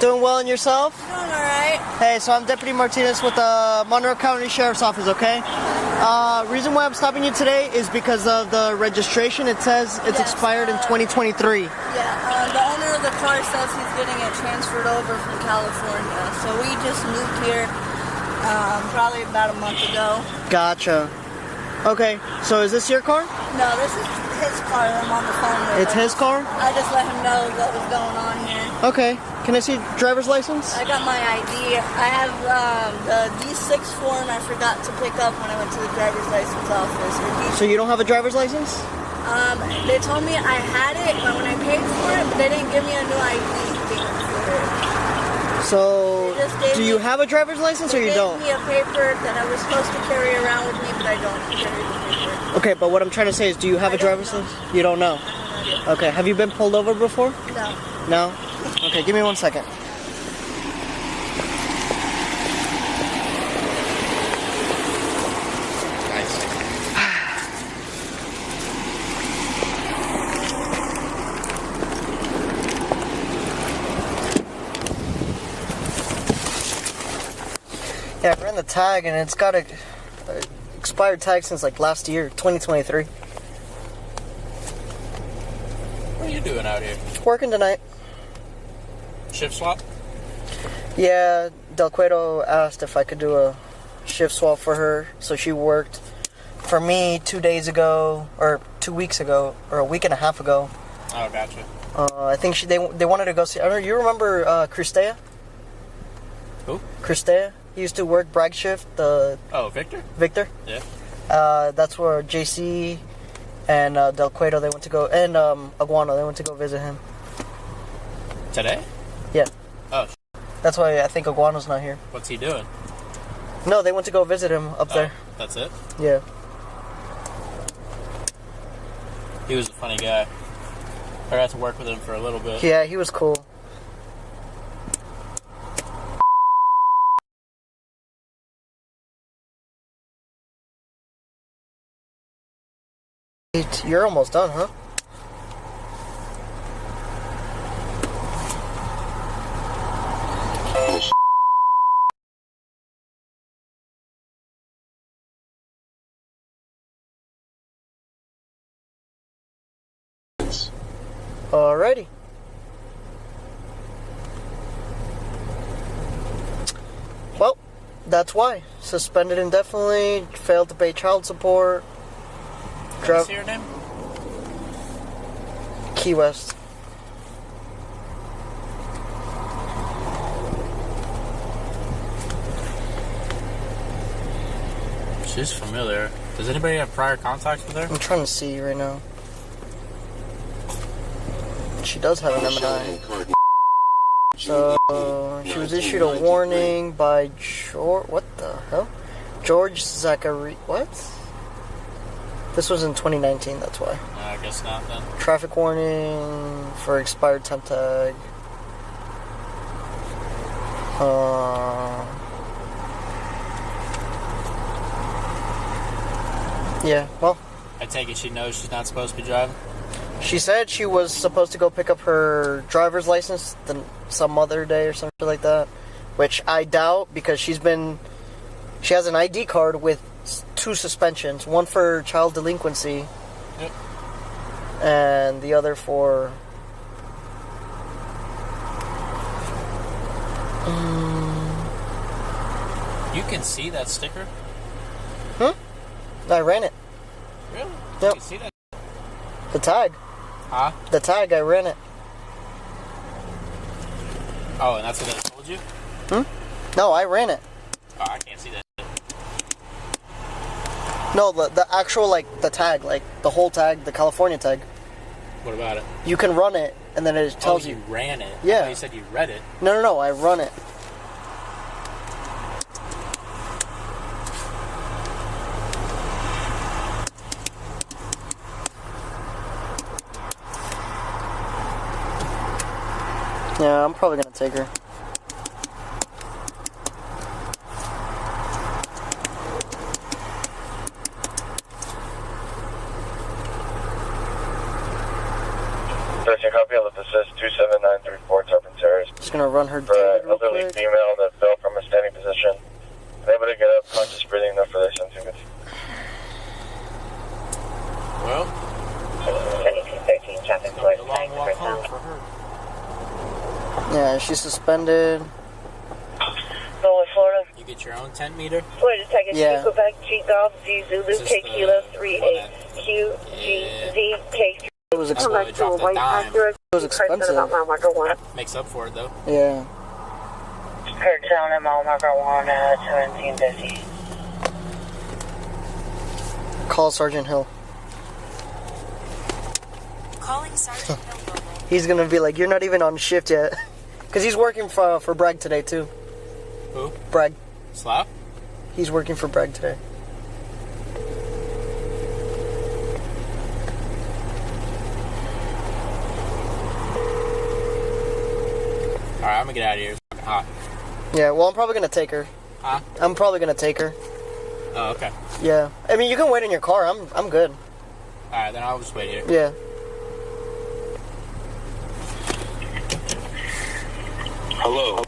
Doing well, and yourself? Doing alright. Hey, so I'm Deputy Martinez with the Monroe County Sheriff's Office, okay? Reason why I'm stopping you today is because of the registration. It says it's expired in 2023. Yeah, the owner of the car says he's getting it transferred over from California. So we just moved here probably about a month ago. Gotcha. Okay, so is this your car? No, this is his car that I'm on the phone with. It's his car? I just let him know what was going on here. Okay. Can I see driver's license? I got my ID. I have the D6 form I forgot to pick up when I went to the driver's license office. So you don't have a driver's license? They told me I had it when I paid for it, but they didn't give me a new ID thing for it. So, do you have a driver's license or you don't? They gave me a paper that I was supposed to carry around with me, but I don't carry the paper. Okay, but what I'm trying to say is, do you have a driver's license? You don't know? Okay, have you been pulled over before? No. No? Okay, give me 1 second. Yeah, I ran the tag and it's got a expired tag since like last year, 2023. What are you doing out here? Working tonight. Shift swap? Yeah, Del Cueto asked if I could do a shift swap for her, so she worked for me 2 days ago, or 2 weeks ago, or a week and a half ago. Oh, gotcha. I think they wanted to go see. I don't know, you remember Christea? Who? Christea. He used to work brag shift. Oh, Victor? Victor. Yeah. That's where JC and Del Cueto they went to go, and Aguano they went to go visit him. Today? Yeah. Oh. That's why I think Aguano's not here. What's he doing? No, they went to go visit him up there. That's it? Yeah. He was a funny guy. I got to work with him for a little bit. Yeah, he was cool. You're almost done, huh? Alrighty. Well, that's why. Suspended indefinitely, failed to pay child support. What's your name? Key West. She's familiar. Does anybody have prior contacts with her? I'm trying to see right now. She does have an M&I. So, she was issued a warning by George... What the hell? George Zachary... What? This was in 2019, that's why. I guess not, then. Traffic warning for expired temp tag. Yeah, well. I take it she knows she's not supposed to be driving? She said she was supposed to go pick up her driver's license some other day or something like that. Which I doubt, because she has an ID card with 2 suspensions. One for child delinquency. Yep. And the other for... You can see that sticker? I ran it. Really? Yep. You can see that? The tag. Huh? The tag, I ran it. Oh, and that's what they told you? No, I ran it. Oh, I can't see that. No, the actual, like, the tag, like, the whole tag, the California tag. What about it? You can run it, and then it tells you ran it? Yeah. You said you read it. No, I run it. Yeah, I'm probably gonna take her. 13 copy, I'll assist 27934 Tarpon Terrace. Just gonna run her For David an real elderly quick. female that fell from a standing position. Unable to get up, conscious breathing enough for their sentiments. Well, 13 traffic a towards long walk home for her. Yeah, she's suspended. Going Florida. You get your own 10 meter. Florida Tiger Yeah. Quebec G Golf Z Zulu This is K the Kilo one 38 Q G Z K. It was That's why they dropped a dime. It was expensive. Mile marker 1. Makes up for it though. Yeah. Kurt down at mile marker 1 at 1750. Call Sergeant Hill. Calling Sergeant Hill Mobile. He's gonna be like, you're not even on shift yet. Because he's working for Bragg today, too. Who? Bragg. Slap? He's working for Bragg today. Alright, I'm gonna get out of here. It's fucking hot. Yeah, well, I'm probably gonna take her. Huh? I'm probably gonna take her. Oh, okay. Yeah. I mean, you can wait in your car. I'm good. Alright, then I'll just wait here. Yeah. Hello.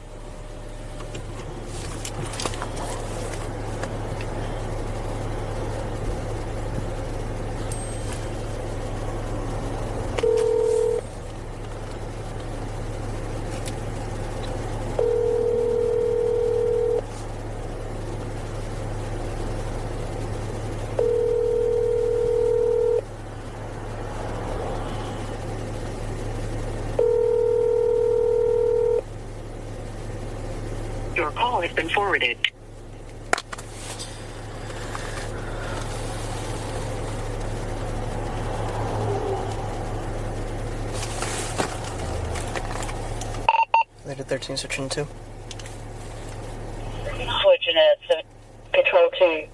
Your call has been forwarded. They did 13, switching 2. Switching at 7. Control 2.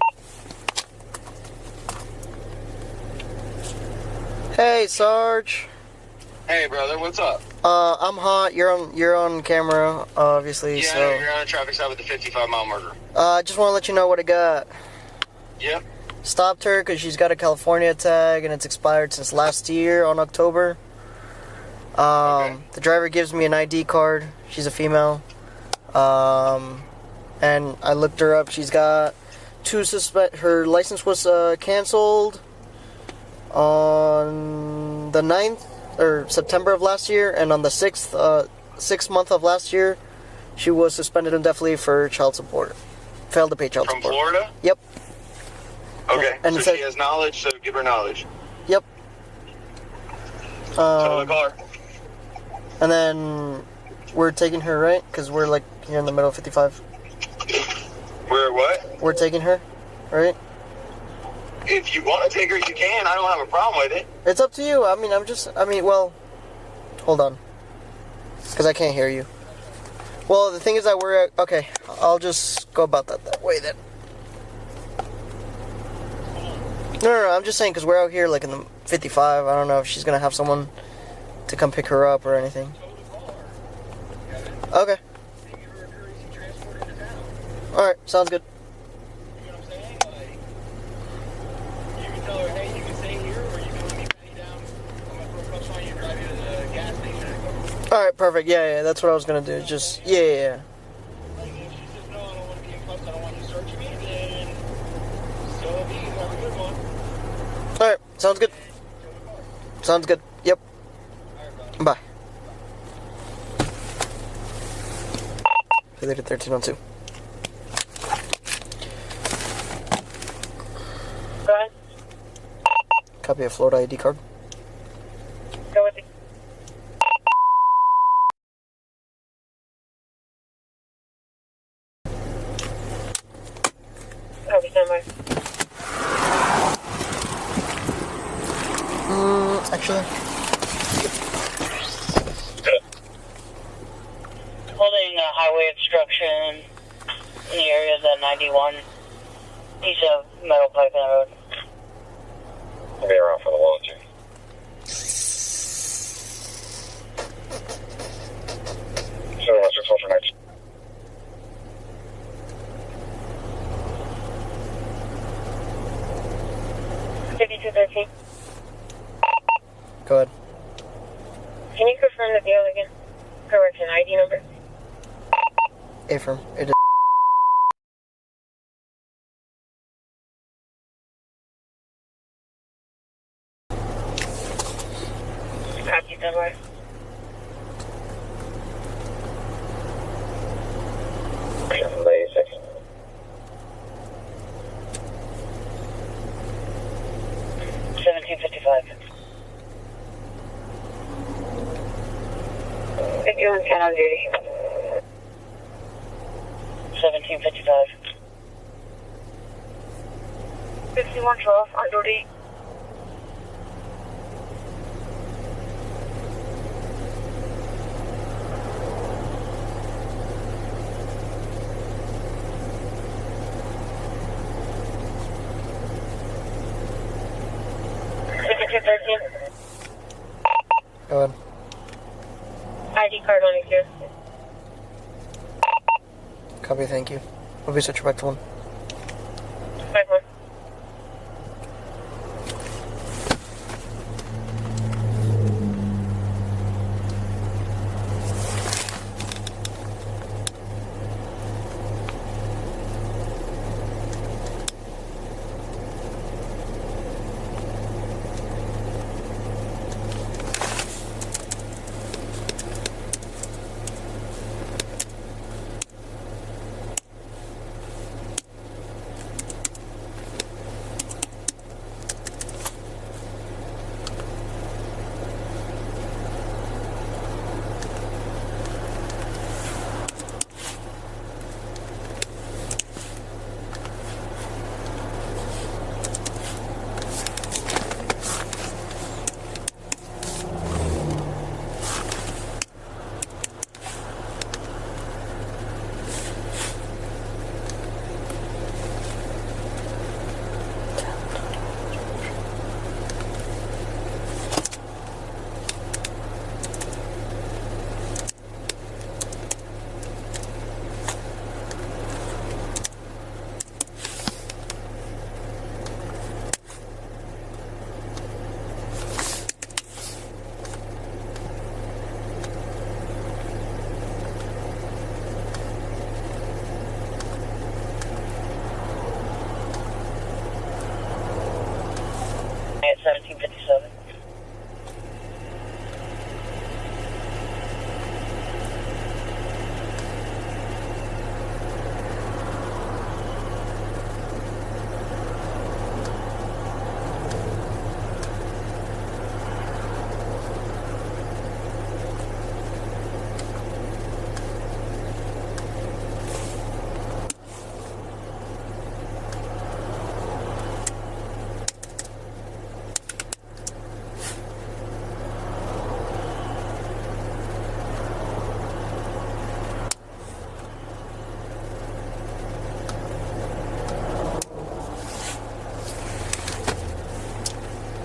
Hey, Sarge. Hey, brother, what's up? I'm hot. You're on camera, obviously. Yeah, so you're on a traffic stop with the 55 mile marker. I just want to let you know what I got. Yep. Stopped her because she's got a California tag and it's expired since last year on October. Okay. The driver gives me an ID card. She's a female. And I looked her up. She's got her license was canceled on the 9th or September of last year, and on the 6th month of last year, she was suspended indefinitely for child support. Failed to pay child From support. Florida? Yep. Okay, And so it said- she has knowledge, so give her knowledge. Yep. Tell the car. And then we're taking her, right? Because we're like here in the middle of 55. We're what? We're taking her, right? If you want to take her, you can. I don't have a problem with it. It's up to you. Well, hold on. Because I can't hear you. Well, the thing is that we're okay, I'll just go about that way then. No, I'm just saying because we're out here like in the 55. I don't know if she's going to have someone to come pick her up or anything. Okay. Alright, sounds good. Alright, perfect. Yeah, that's what I was gonna do. Just, yeah. Alright, sounds good. Sounds good. Yep. Bye. They did 13 on 2. Go ahead. Copy of Florida ID card. Go with it. Copy, stand by. Actually. Holding highway obstruction in the area of the 91. Piece of metal pipe in the road. I'll be around for the launching. So, what's your for next? Go Go ahead. Can you confirm the deal again? Correction, ID number? Affirm. It is. Copy, Delaware. You're on duty. 1755. 5112 on duty. Go ahead. ID card on you here. Copy, thank you. We'll be switching back to 1. 5-1. At 1757.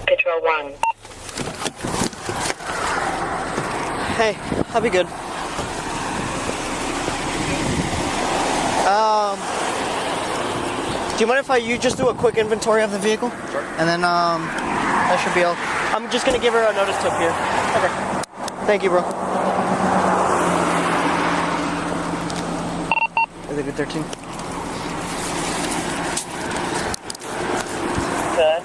Control 1. Hey, I'll be good. Do you mind if you just do a quick inventory of the vehicle? Sure. And then, that should be all. I'm just gonna give her a notice to appear. Okay. Thank you, bro. Is it good 13? Good.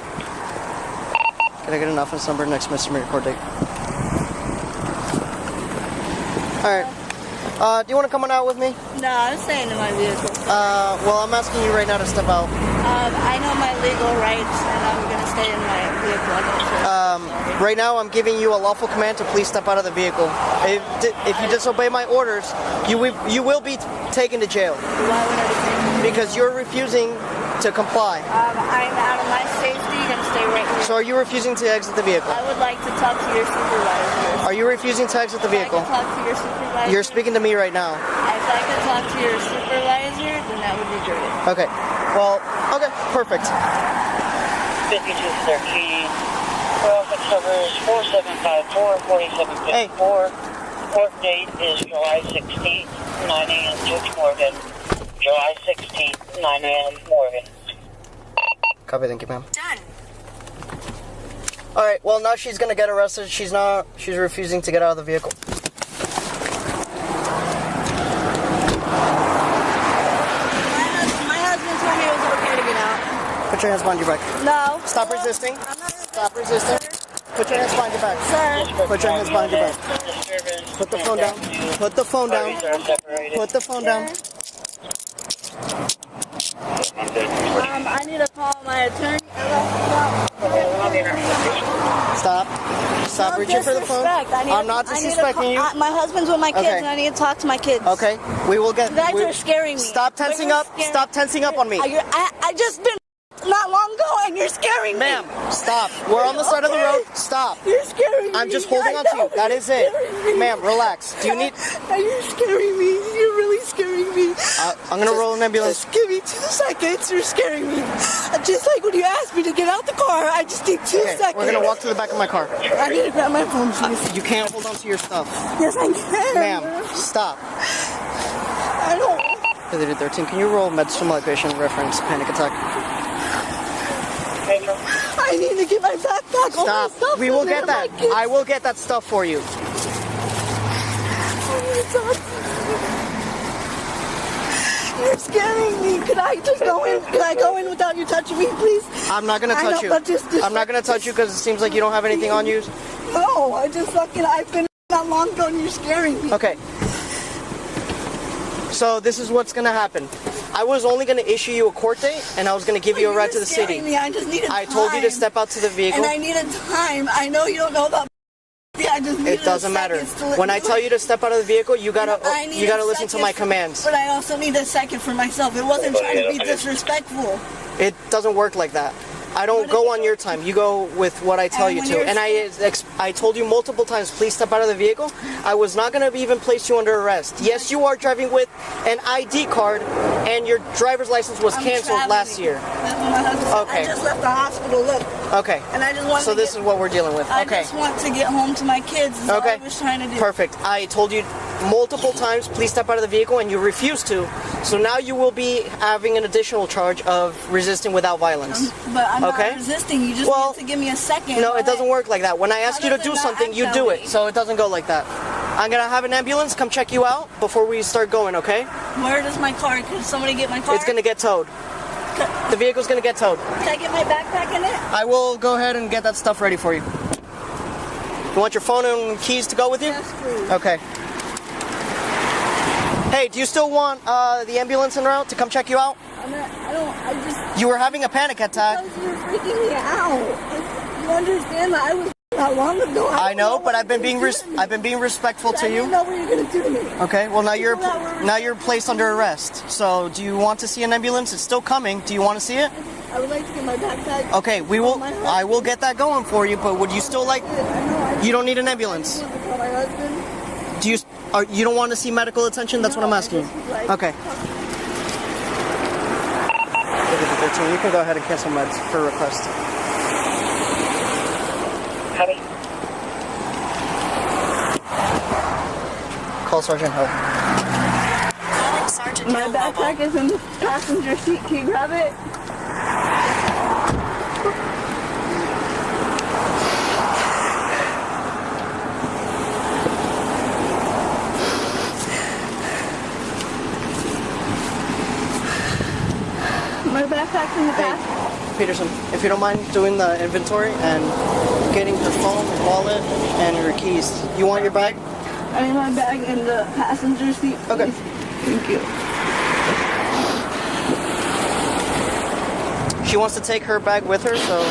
Can I get an offense number next misdemeanor court date? Alright. Do you want to come on out with me? No, I'm staying in my vehicle. Well, I'm asking you right now to step out. I know my legal rights, and I'm going to stay in my vehicle. I'm gonna Right now, I'm giving you a lawful command to please step out of the vehicle. If you disobey my orders, you will be taken to jail. Why would I be taking it? Because you're refusing to comply. I'm out of my safety. Going to stay right here. So are you refusing to exit the vehicle? I would like to talk to your supervisor. Are you refusing to exit the If I vehicle? could talk to your supervisor. You're speaking to me right now. If I could talk to your supervisor, then that would be great. Okay. Well, okay, perfect. 5213. Office number is 4754 4754. Court date is July 16th, 9 a.m. Judge Morgan. July 16th, 9 a.m. Morgan. Copy, thank you, ma'am. Done. All right. Well, now she's gonna get arrested. She's not. She's refusing to get out of the vehicle. My husband told me it was okay to get out. Put your hands behind your back. No. Stop resisting. I'm not Stop resisting. Put your hands behind your back. Sir. Put your hands behind your back. Put the phone down. Put the phone down. Put the phone down. I need to call my attorney. Stop. Stop reaching for the phone. I'm not disrespecting you. My husband's with my kids, Okay. and I need to talk to my kids. Okay. We will get. You guys are scaring me. Stop tensing up. Stop tensing up on me. I just been not long ago, and you're scaring me. Ma'am, stop. We're on the side of the road. Stop. You're scaring me. I'm just holding on to you. That is it. Ma'am, relax. Do you need... You're scaring me. You're really scaring me. I'm going to roll an ambulance. Just give me 2 seconds. You're scaring me. Just like when you asked me to get out the car, I just need 2 seconds. We're going to walk to the back of my car. I need to grab my phone, please. You can't hold on to your stuff. Yes, I can. Ma'am, stop. I don't... 13, can you roll med-stimulate patient reference panic attack? I need to get my backpack. All my Stop. stuff We will in get there, that. my kids. I will get that stuff for you. You're scaring me. Could I just go in? Could I go in without you touching me, please? I'm not going to touch you. I'm not going to touch you because it seems like you don't have anything on you. No, I've been not long ago and you're scaring me. Okay. So this is what's going to happen. I was only going to issue you a court date, and I was going to give you a ride to the city. Me. I just needed I told you to time. step out to the vehicle. And I needed time. I know you don't know about. I just needed It doesn't matter. To When I tell you to step out of the vehicle, you gotta I listen to my commands. But I also need a second for myself. It wasn't trying to be disrespectful. It doesn't work like that. I don't go on your time. You go with what I tell you to. And I told you multiple times, please step out of the vehicle. I was not going to even place you under arrest. Yes, you are driving with an ID card, and your driver's license was canceled last year. That's what my husband said. Okay. I just left the hospital. Look. Okay. And I just want. So this is what we're dealing with. I Okay. just want to get home to my kids. Is all I was trying to do. Perfect. I told you multiple times, please step out of the vehicle, and you refused to. So now you will be having an additional charge of resisting without violence. But I'm Okay. not resisting. You just need to give me a second. No, it doesn't work like that. When I ask you to does do it not something, you do it. So it doesn't go like that. I'm going to have an ambulance come check you out before we start going, okay? Where does my car? Could somebody get my car? It's going to get towed. The vehicle's going to get towed. Can I get my backpack in it? I will go ahead and get that stuff ready for you. You want your phone and keys to go with you? Yes, please. Okay. Hey, do you still want the ambulance en route to come check you out? I just... You were having a panic attack. Because you're freaking me out. You understand that I was not long ago. I know, but I've been being respectful to I you. didn't know what you're gonna do to me. Okay, well now you're placed under arrest. So do you want to see an ambulance? It's still coming. Do you want to see it? I would like to get my backpack. Okay, I will get that going for you, but would you still like... You don't need an ambulance. I call my husband. You don't want to see medical attention? That's what I'm asking you. Okay. 13, you can go ahead and cancel meds per request. Honey? Call Sergeant Hill. Calling Sergeant My Hill backpack Mobile. is in the passenger seat. Can you grab it? My backpack's in the back. Peterson, if you don't mind doing the inventory and getting your phone, wallet, and your keys. You want your bag? I need my bag in the passenger seat. Okay. Please. Thank you. She wants to take her bag with her, so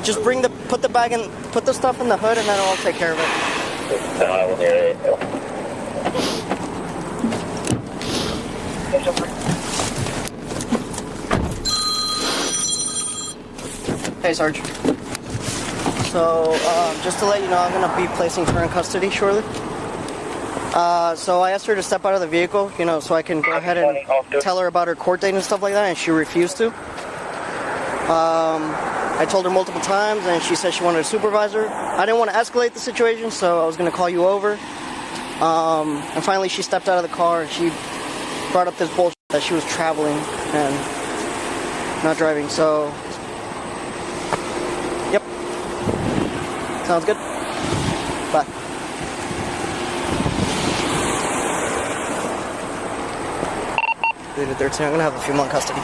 just put the stuff in the hood, and then I'll take care of it. Hey, Sarge. So, just to let you know, I'm going to be placing her in custody shortly. So I asked her to step out of the vehicle, so I can go ahead and tell her about her court date and stuff like that, and she refused to. I told her multiple times, and she said she wanted a supervisor. I didn't want to escalate the situation, so I was going to call you over. And finally, she stepped out of the car, and she brought up this bullshit that she was traveling and not driving, so... Yep. Sounds good? Bye. Leave 13. I'm gonna have a few more in custody.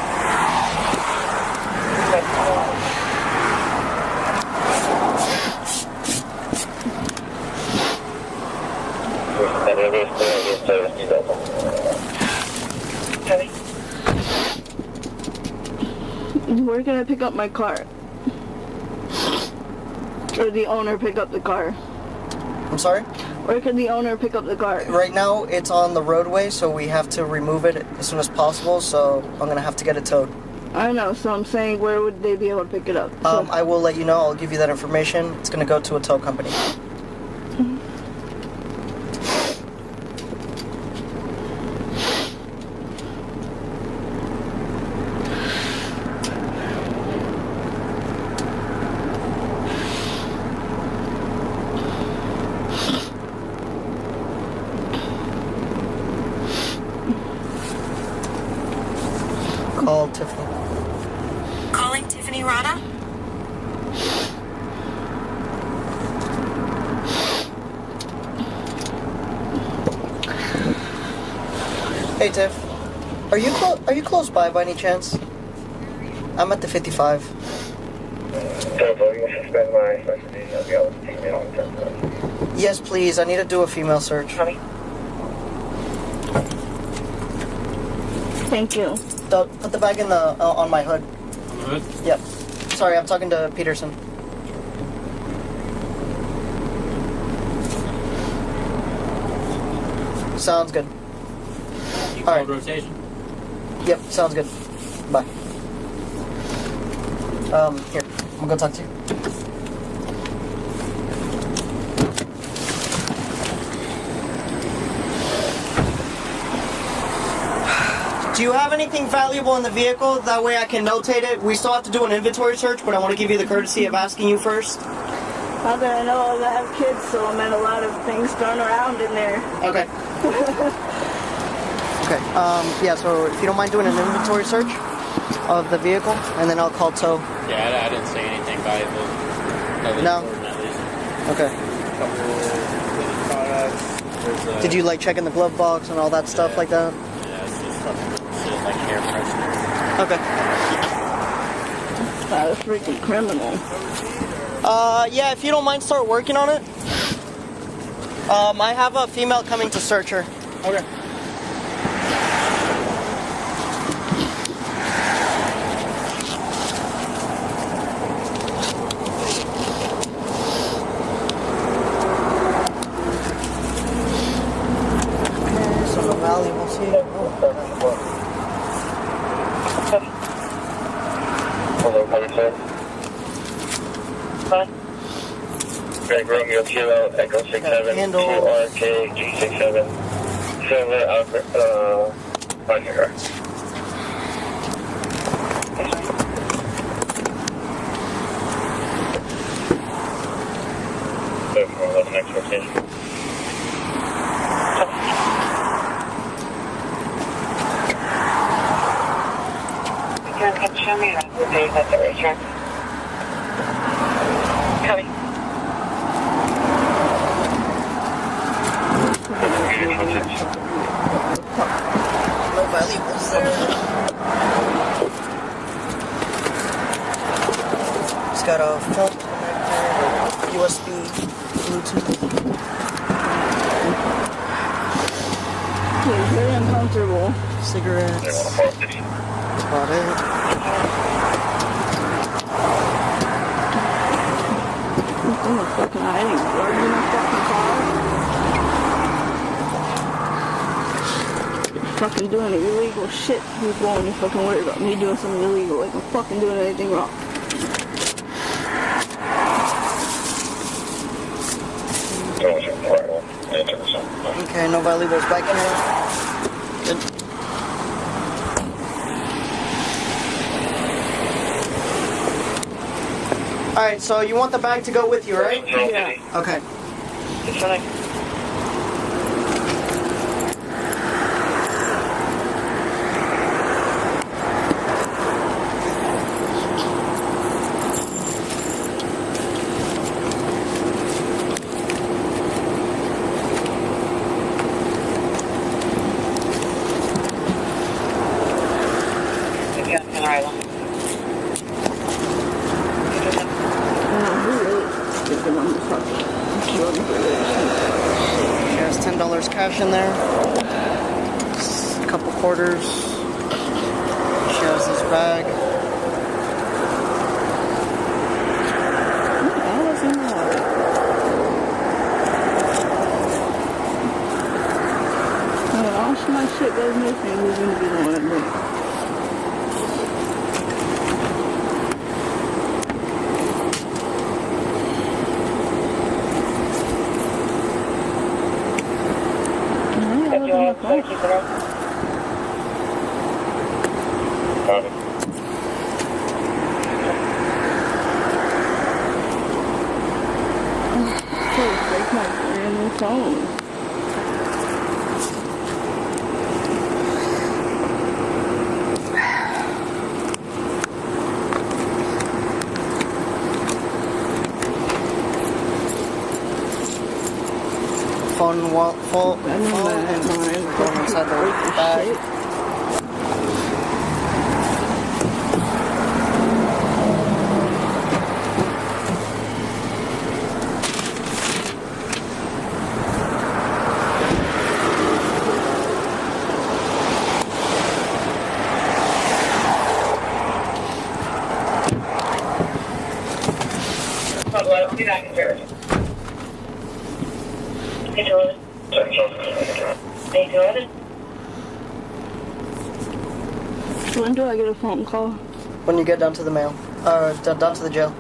Where can I pick up my car? Or the owner pick up the car? I'm sorry? Where can the owner pick up the car? Right now, it's on the roadway, so we have to remove it as soon as possible, so I'm gonna have to get it towed. I know, so I'm saying where would they be able to pick it up? I will let you know. I'll give you that information. It's gonna go to a tow company. Call Tiffany. Calling Tiffany Rana. Hey Tiff, are you close by any chance? I'm at the 55. Yes, please. I need to do a female search. Thank you. Put the bag in the on my hood. Good. Yep. Sorry, I'm talking to Peterson. Sounds good. You All right. called rotation? Yep, sounds good. Bye. Here, I'm gonna go talk to you. Do you have anything valuable in the vehicle? That way I can notate it. We still have to do an inventory search, but I want to give you the courtesy of asking you first. Not that I know, I have kids, so I met a lot of things thrown around in there. Okay. Okay. Yeah, so if you don't mind doing an inventory search of the vehicle, and then I'll call tow. Yeah, I didn't say anything valuable. No? Important, at least. Okay. A couple of products. There's Did you like check in the glove box and all that stuff like that? Yeah, it's just fucking shit like air freshener. Okay. That was freaking criminal. Yeah, if you don't mind, start working on it. I have a female coming to search her. Okay. So no valuables here. Hello, Motorist. Huh? Greg Romeo Kilo Echo 67 Handle. 2RK G67 Silver Albert on your car. So for the next location. You can show me around the day at the racetrack. Coming. No valuables there. It's got a phone connector, USB, Bluetooth. It's very uncomfortable. Cigarettes. That's about it. I'm not fucking hiding blood in my fucking car. Fucking doing illegal shit. You go and you fucking worry about me doing something illegal like I'm fucking doing anything wrong. Okay, no valuables back in here. Good. Alright, so you want the bag to go with you, right? Yeah. Okay. It's funny. She has $10 cash in there. A couple quarters. She has this bag. My shit goes missing, who's gonna be the one to admit? Copy. Break my brand new phone. Phone and phone and phone inside the bag. I'll be back in Jersey. Hey, Jordan. Hey, Jordan. When do I get a phone call? When you get down to the mail. Down to the jail.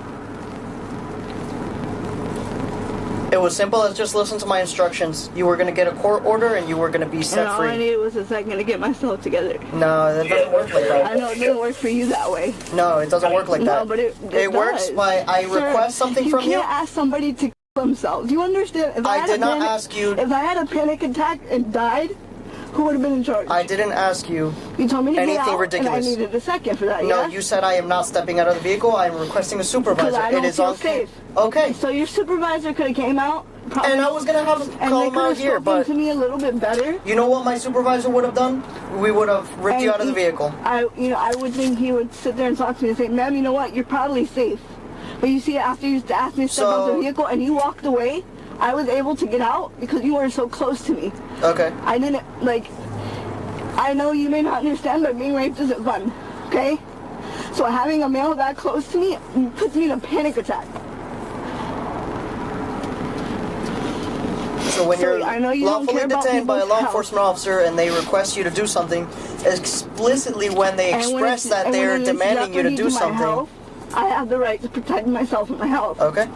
It was simple as just listen to my instructions. You were going to get a court order and you were going to be set and all free. I needed was a second to get myself together. No, that doesn't work like that. I know it doesn't work for you that way. No, it doesn't work like that. No, but it works does. by I request something from you. You can't ask somebody to kill themselves. You understand? If I did not ask you. If I had a panic attack and died, who would have been in charge? I didn't ask you. You told me to anything get out, ridiculous. and I needed a second for that. No, yeah? you said I am not stepping out of the vehicle. I am requesting a supervisor. I don't it is feel on safe. Okay. So your supervisor could have came out. Probably, and I was gonna have and call they him could out have here, spoken but to me a little bit better. you know what my supervisor would have done? We would have ripped you out of the vehicle. I would think he would sit there and talk to me and say, "Ma'am, you know what? You're probably safe." But you see, after you asked me to step out the vehicle and you walked away, I was able to get out because you weren't so close to me. Okay. I didn't I know you may not understand, but being raped isn't fun. Okay. So having a male that close to me puts me in a panic attack. So when you're lawfully detained detained by a law enforcement officer and they request you to do something, explicitly when they express that they're demanding you to do something, I have the right to protect myself and my health. Okay.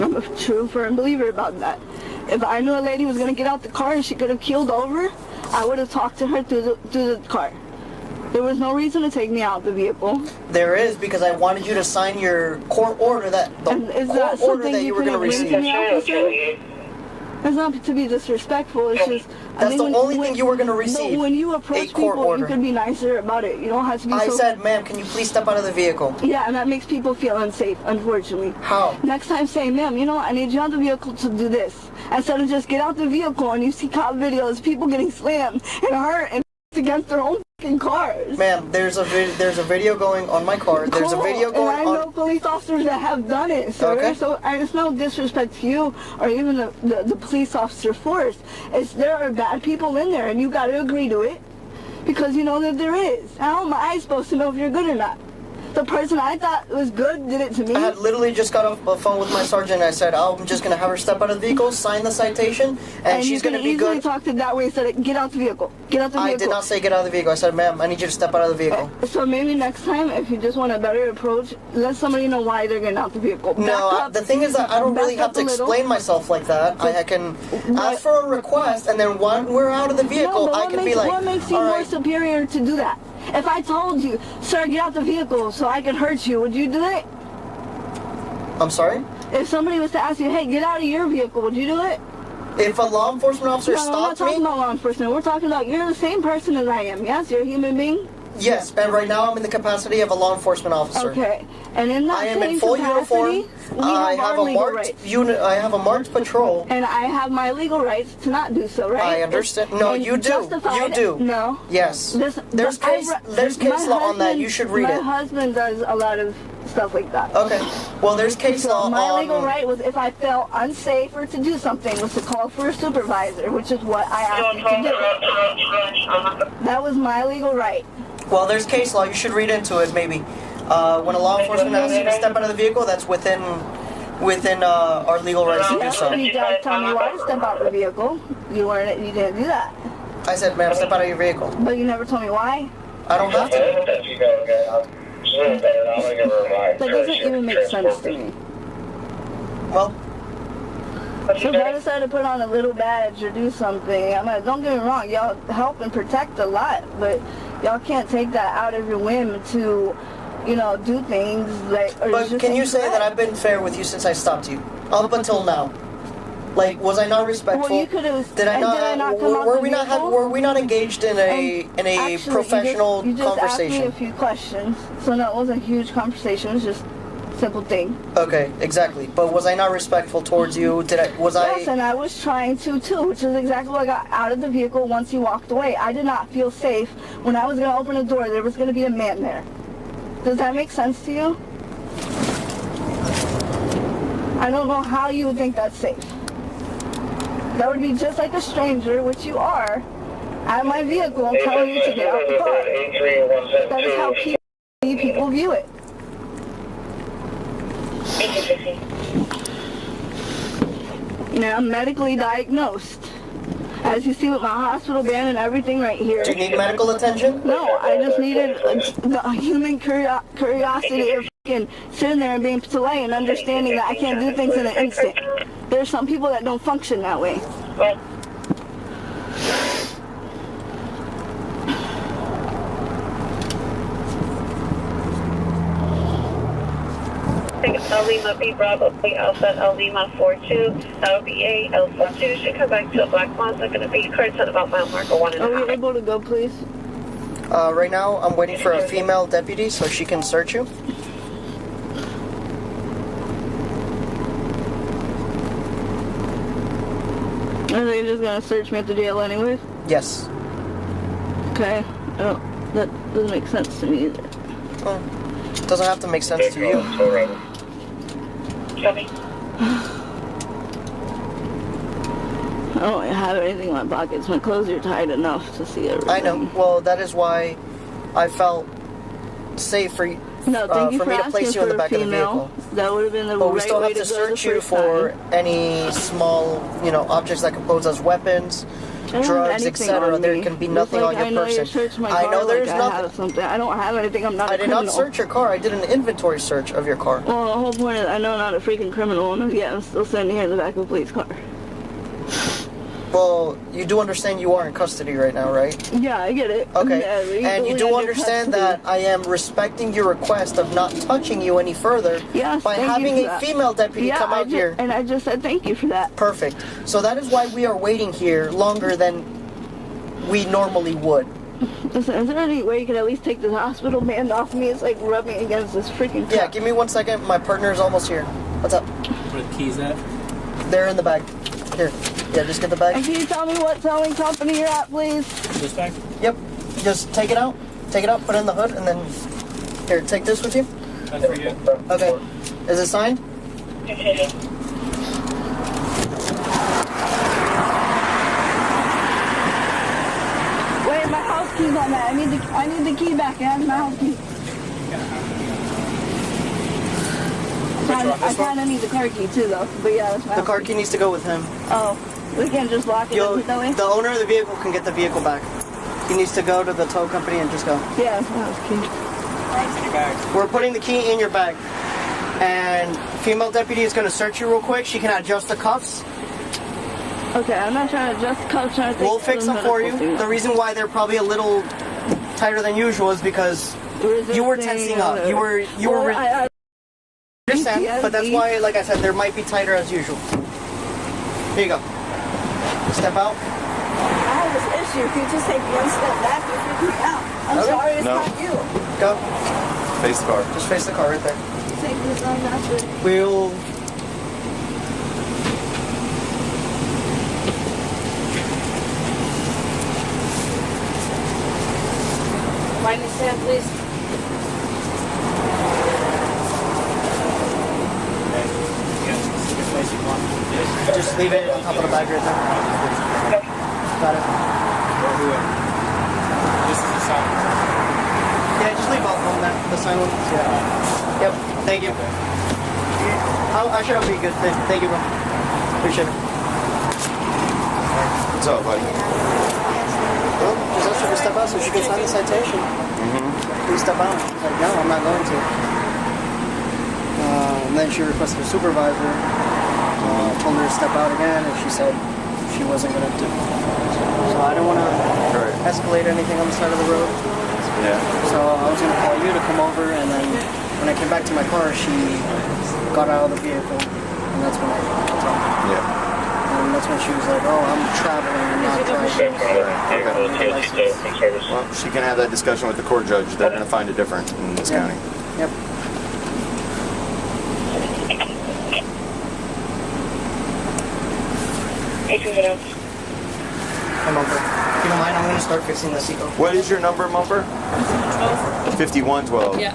I'm a true firm believer about that. If I knew a lady was going to get out the car and she could have keeled over, I would have talked to her through the car. There was no reason to take me out of the vehicle. There is, because I wanted you to sign your court order that you were going to receive. It's not to be disrespectful. It's just that's the only thing you were going to receive. But when you approach people, you could be nicer about it. You don't have to be. I said, "Ma'am, can you please step out of the vehicle?" Yeah, and that makes people feel unsafe. Unfortunately. How? Next time, say, "Ma'am, you know, I need you out of the vehicle to do this." Instead of just get out the vehicle and you see cop videos, people getting slammed and hurt and against their own fucking cars. Ma'am, there's a video going on my car. There's a video going on. And I know police officers that have done it, sir. Okay. So it's no disrespect to you or even the police officer force. There are bad people in there, and you got to agree to it because you know that there is. How am I supposed to know if you're good or not? The person I thought was good did it to me. I had literally just got off the phone with my sergeant. I said, I'm just going to have her step out of the vehicle, sign the citation, and she's going to be good. You talked it that way, said, get out the vehicle. Get out the vehicle. I did not say get out of the vehicle. I said, ma'am, I need you to step out of the vehicle. So maybe next time, if you just want a better approach, let somebody know why they're getting out the vehicle. The thing is that I don't really have to explain myself like that. I can ask for a request, and then when we're out of the vehicle, I can be like, what makes you more superior to do that? If I told you, sir, get out the vehicle so I can hurt you, would you do it? I'm sorry? If somebody was to ask you, hey, get out of your vehicle, would you do it? If a law enforcement officer stopped me? No, we're not talking about law enforcement. We're talking about you're the same person as I am. Yes, you're a human being? Yes, and right now I'm in the capacity of a law enforcement officer. Okay, and in that I am in full uniform. I have a marked unit. I have a marked patrol. And I have my legal rights to not do so, right? I understand. No, you do. You do. No. Yes. There's case law on that. You should read my it. My husband does a lot of stuff like that. Okay. Well, there's case law So my on... legal right was, if I felt unsafe or to do something, was to call for a supervisor, which is what I asked you to do. That was my legal right. Well, there's case law. You should read into it, maybe. When a law enforcement asks you to step out of the vehicle, that's within our legal rights to do so. You didn't tell me why to step out of the vehicle. You didn't do that. I said, ma'am, step out of your vehicle. But you never told me why. I don't have to. That doesn't even make sense to me. Well, So if I decide to put on a little badge or do something, I mean, don't get me wrong, y'all help and protect a lot, but y'all can't take that out of your whim to, you know, do things like... but can you say that I've been fair with you since I stopped you? Up until now. Like, was I not respectful? Well, you could have... Did I not come out were we not engaged in a Actually, professional you just conversation? asked me a few questions, so no, it wasn't a huge conversation, it was just a simple thing. Okay, exactly. But was I not respectful towards you? Yes, and I was trying to too, which is exactly what I got out of the vehicle once you walked away. I did not feel safe when I was going to open the door. There was going to be a man there. Does that make sense to you? I don't know how you would think that's safe. That would be just like a stranger, which you are, at my vehicle and telling you to get out the car. That is how people view it. Now, I'm medically diagnosed. As you see with my hospital band and everything right here. Do you need medical attention? No, I just needed the human curiosity of fucking sitting there and being polite and understanding that I can't do things in an instant. There's some people that don't function that way. El Lima B Bravo, Alpha El Lima 42, LBA L42 should come back to a black Mazda, going to be current at about mile marker 1.5. Are we able to go, please? Right now, I'm waiting for a female deputy so she can search you. Are they just gonna search me at the jail anyways? Yes. Okay. Oh, that doesn't make sense to me either. Well, it doesn't have to make sense to you. Copy. I don't have anything in my pockets. My clothes are tight enough to see everything. I know. Well, that is why I felt safe for you. No, thank you for me to place you in the back of the vehicle. That would have been the But we right still way have to go search the you first for time. any small, objects that could pose as weapons, I don't have drugs, anything etc. on There me. can be Just nothing like on your I know you person. searched my I car know there's like I nothing. have something. I don't have anything. I'm not I a did criminal. not search your car. I did an inventory search of your car. Well, the whole point is I know I'm not a freaking criminal, and yet I'm still standing here in the back of a police car. Well, you do understand you are in custody right now, right? Yeah, I get it. Okay. And you do legally understand under that I am respecting your request of not touching you any further Yes, by thank you having for a that. female deputy Yeah, come out here. And I just said thank you for that. Perfect. So that is why we are waiting here longer than we normally would. Listen, is there any way you could at least take this hospital band off me? It's like rubbing against this freaking Yeah, truck. give me 1 second. My partner is almost here. What's up? Where the keys at? They're in the bag. Here. Yeah, just get the bag. And can you tell me what towing company you're at, please? This bag? Yep. Just take it out. Take it out, put it in the hood, and then... Here, take this with you. That's for you. Okay. Is it signed? Wait, my house key's on that. I need the key back. I have my house key. I kind of need the car key too, though. But yeah, that's my The house car key. key needs to go with him. Oh, we can't just lock it that way? The owner of the vehicle can get the vehicle back. He needs to go to the tow company and just go. Yeah, that's my house key. Key bag. We're putting the key in your bag. And female deputy is going to search you real quick. She can adjust the cuffs. Okay, I'm not trying to adjust cuffs. Trying to think We'll fix them for you. The reason why they're probably a little tighter than usual is because you were tensing up. You were I understand, but that's why, like I said, there might be tighter as usual. Here you go. Step out. I have this issue. If you just take one step back, you freak me out. I'm Okay. sorry, it's No. not you. Go. Face the car. Just face the car right there. Take this on, that's it. We'll... Find me stand, please. Just leave it on top of the bag right there. Got it. This is the sign. Yeah, just leave off on that, the sign one. Yeah. Yep, thank you. I should be good. Thank you, bro. Appreciate it. What's up, buddy? Well, just asked her to step out so she can sign the citation. Please step out. She's like, no, I'm not going to. And then she requested a supervisor. Told her to step out again, and she said she wasn't going to do it. So I don't want to escalate anything on the side of the road. Yeah. So I was going to call you to come over, and then when I came back to my car, she got out of the vehicle, and that's when I talked. Yeah. And that's when she was like, oh, I'm traveling, I'm not driving. Well, she can have that discussion with the court judge. They're going to find it different in this county. Yep. Hey, Juvenile. Hey, Mumper. If you don't mind, I'm going to start fixing the seatbelt. What is your number, Mumper? 5112. Yeah.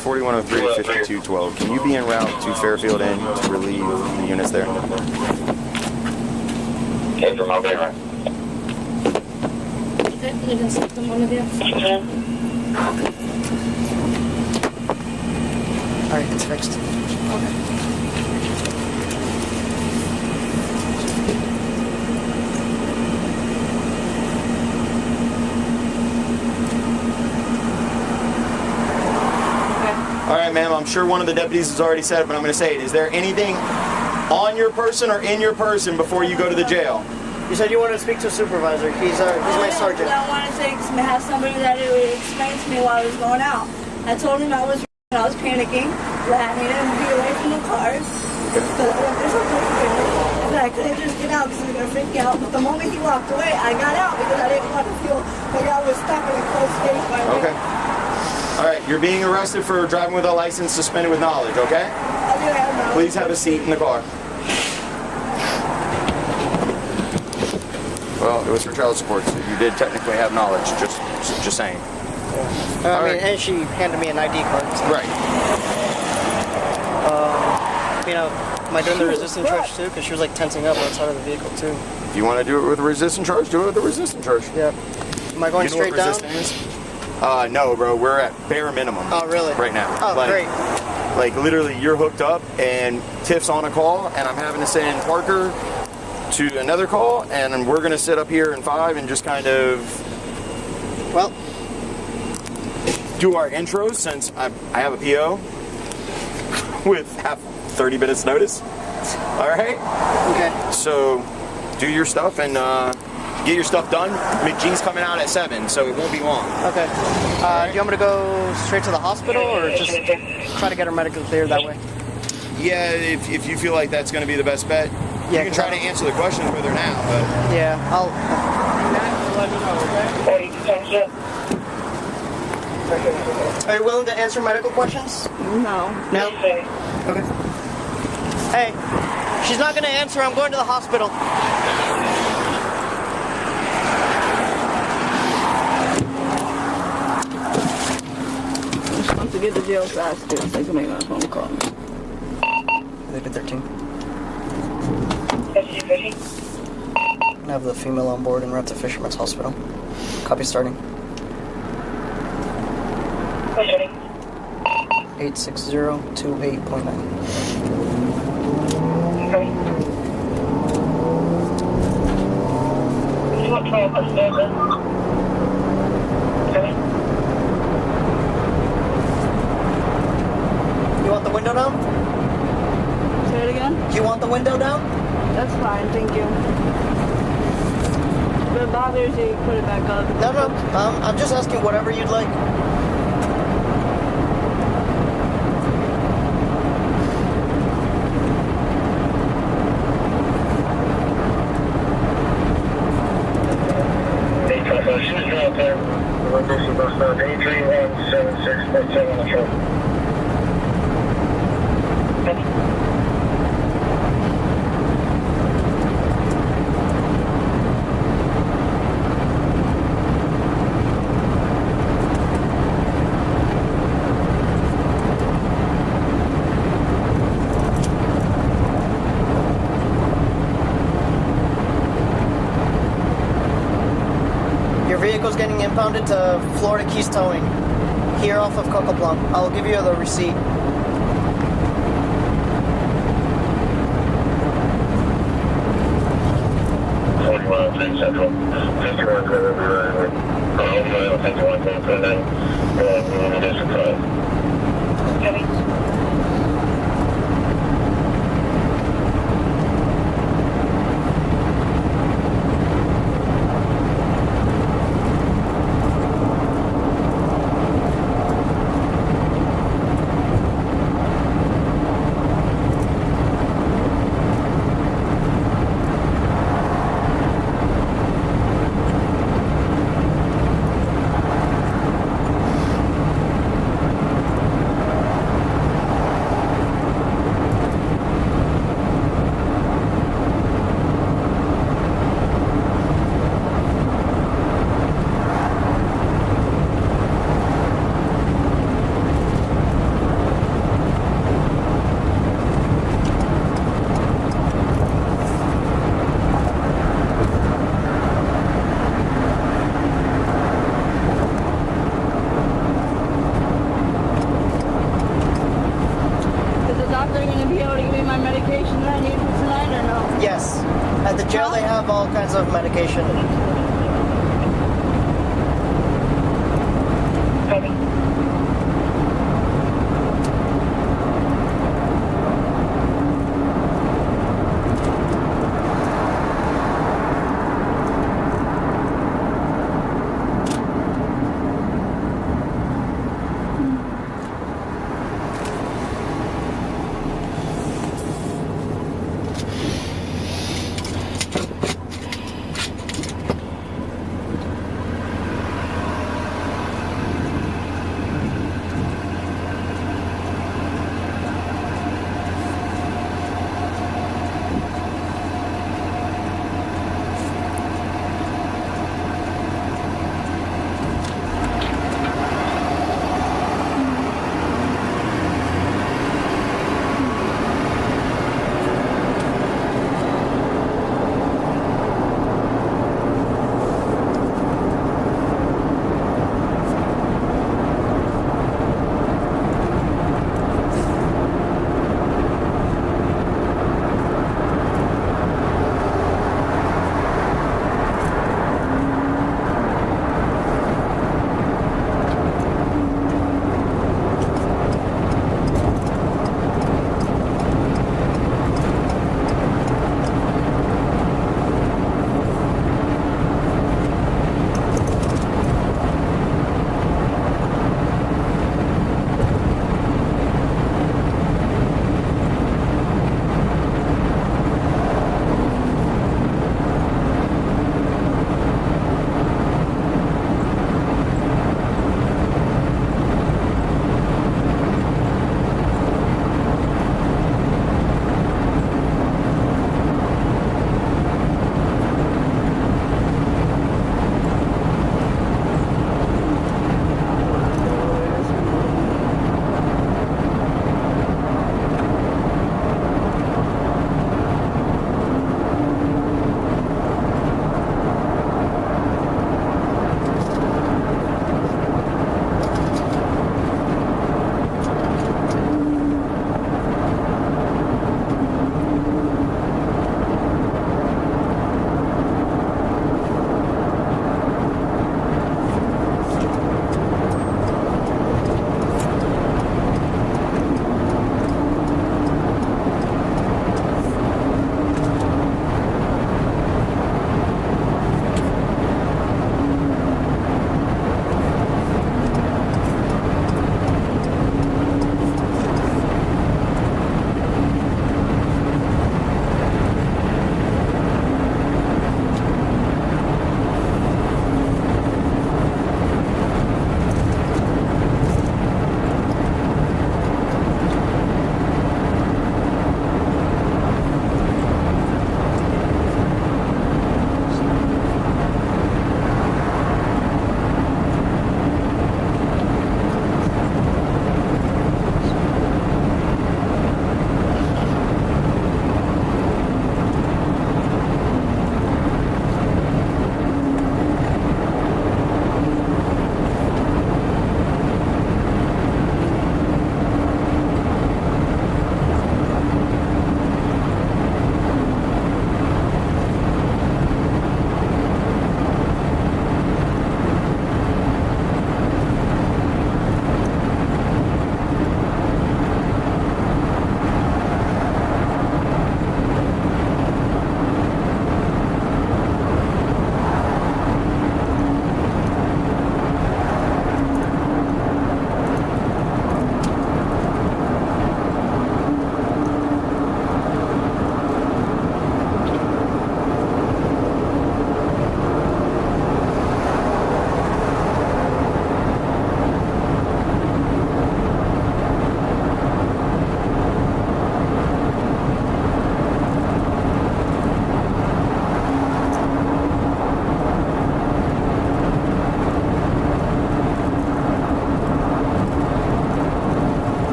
4103 to 5212. Can you be en route to Fairfield Inn to relieve the units there? Okay, from over there. Alright, it's fixed. All right, ma'am, I'm sure one of the deputies has already said it, but I'm going to say it. Is there anything on your person or in your person before you go to the jail? You said you wanted to speak to a supervisor. He's my sergeant. I wanted to have somebody that would explain to me while I was going out. I told him I was panicking, that I needed to be away from the cars. But I couldn't just get out because I was going to freak out. But the moment he walked away, I got out because I didn't want to feel like I was stuck in a closed space. Okay. All right, you're being arrested for driving with a license suspended with knowledge, okay? I do have knowledge. Please have a seat in the car. Well, it was for child support, so you did technically have knowledge, just saying. I mean, and she handed me an ID card. So. Right. You know, am I doing the resistance charge too? Because she was like tensing up outside of the vehicle too. If you want to do it with a resistance charge, do it with a resistance charge. Yeah. Am I going You know straight what down? resistance is? No, bro. We're at bare minimum. Oh, really? Right now. Oh, great. Like, literally, you're hooked up, and Tiff's on a call, and I'm having to send Parker to another call, and we're going to sit up here in 5 and just kind of... Well, do our intros, since I have a PO with 30 minutes notice. All right? okay. So, do your stuff, and get your stuff done. McGee's coming out at 7, so it won't be long. Okay. Do you want me to go straight to the hospital or just try to get her medically cleared that way? Yeah, if you feel like that's going to be the best bet, Yeah, you can try to answer the questions with her now. But Yeah, I'll. let me know, okay? Are you willing to answer medical questions? No. No? Okay. Hey, she's not going to answer. I'm going to the hospital. I'm supposed to get to jail faster so I can make my phone call. They did 13. 50. I have the female on board and route to Fisherman's Hospital. Copy starting. 86028.9. You want the window down? Say it again? Do you want the window down? That's fine, thank you. If it bothers you, put it back up. No, no. I'm just asking whatever you'd like. vehicle's getting impounded to Florida Keys Towing here off of Coco Plum. I'll give you the receipt. Central. 51 River, 51 and then District 5. Copy. Yes. At the jail, they have all kinds of medication. Copy.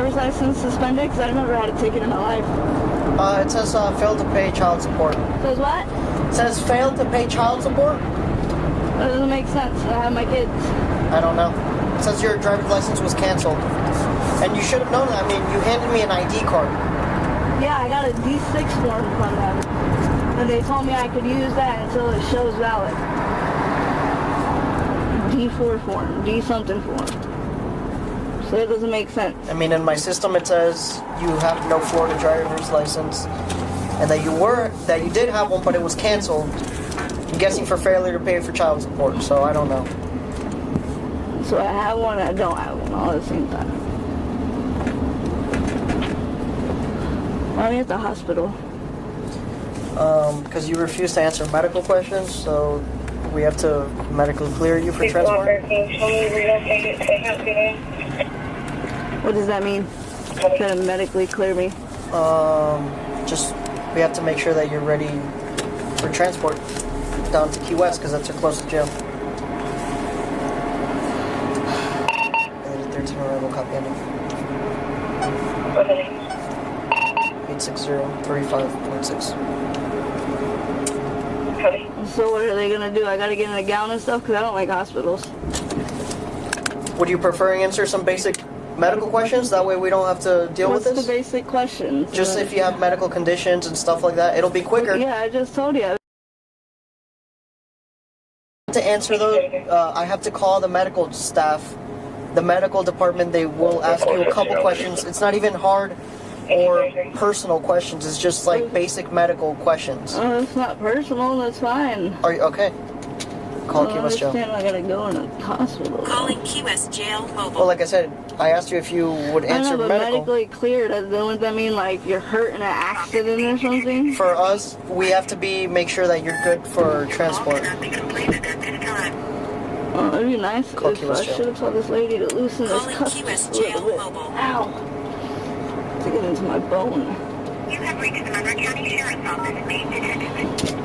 driver's license suspended? Because I've never had a ticket in my life. It says failed to pay child support. Says what? It says failed to pay child support? That doesn't make sense. I have my kids. I don't know. It says your driver's license was canceled. And you should have known that. I mean, you handed me an ID card. Yeah, I got a D6 form from them. And they told me I could use that until it shows valid. D4 form. D something form. So it doesn't make sense. I mean, in my system it says you have no Florida driver's license. And that you did have one, but it was canceled. I'm guessing for failure to pay for child support, so I don't know. So I have one and I don't have one all at the same time. Why are we at the hospital? Because you refuse to answer medical questions, so we have to medically clear you for transport. What does that mean? Trying to medically clear me? Just, we have to make sure that you're ready for transport down to Key West, because that's your closest jail. And 13 arrival, copy ending. 860-35.6. So what are they gonna do? I gotta get in a gown and stuff because I don't like hospitals. Would you prefer to answer some basic medical questions? That way we don't have to deal What's with this? the basic questions? Just if you have medical conditions and stuff like that, it'll be quicker. Yeah, I just told you. To answer those, I have to call the medical staff, the medical department. They will ask you a couple questions. It's not even hard or personal questions. It's just like basic medical questions. Oh, it's not personal. That's fine. Are you okay? Call Key West Jail. I understand I gotta go in a hospital. Calling Key West Jail mobile. Well, like I said, I asked you if you would answer I know, but medical. medically cleared, doesn't that mean like you're hurt in an accident or something? For us, we have to make sure that you're good for transport. Oh, it'd be nice Call if Key I West Jail. should have told this lady to loosen this Calling cuff Key West a little Jail bit. mobile. Ow! To get into my bone. You have reached the Monroe County Sheriff's Office main detective.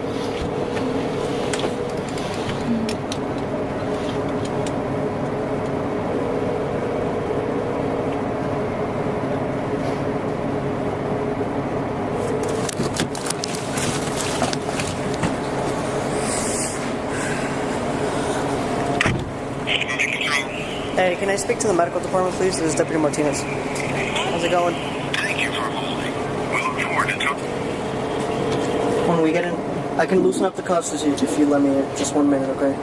Hey, can I speak to the medical department, please? This is Deputy Martinez. How's it going? Thank you for holding. We look forward to talking. When we get in, I can loosen up the cuffs if you let me just 1 minute, okay?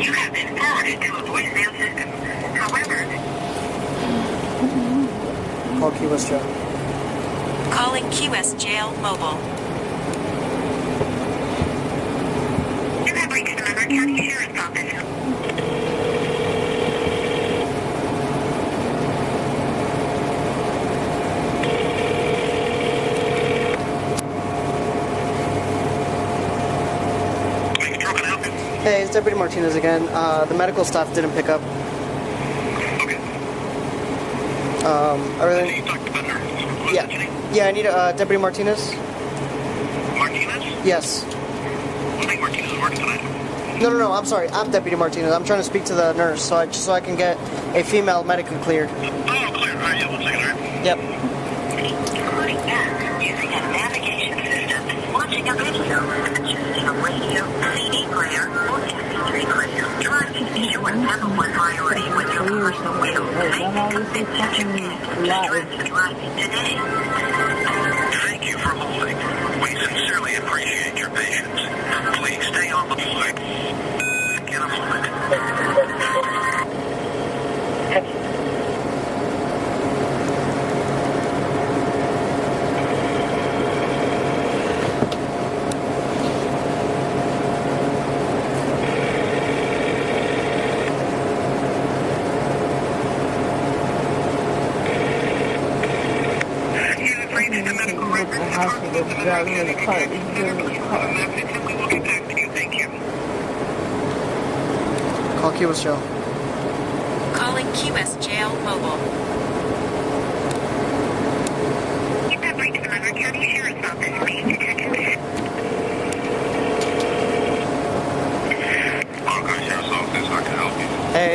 You have been forwarded to a voicemail system. However, Call Key West Jail. Calling Key West Jail mobile. You have reached the Monroe County Sheriff's Office. how can I help you? Hey, it's Deputy Martinez again. The medical staff didn't pick up. Okay. Everything. You talked about her. Yeah. Yeah, I need Deputy Martinez. Martinez? Yes. I think Martinez is working tonight. No, I'm sorry. I'm Deputy Martinez. I'm trying to speak to the nurse so I can get a female medically cleared. Oh, clear. All right, yeah, 1 second, all right? Yep. Recording app using a navigation system. Watching a video. Adjusting a radio, CD player, or MP3 player. Driving is your number one priority with your personal will. Make the commitment you can to driving today. Thank you for holding. We sincerely appreciate your patience. Please stay on the line. In a moment. You have reached the medical records The hospital driving in the car. He's driving in the car. message, and we will get back to you. Thank you. Call Key West Jail. Calling Key West Jail mobile.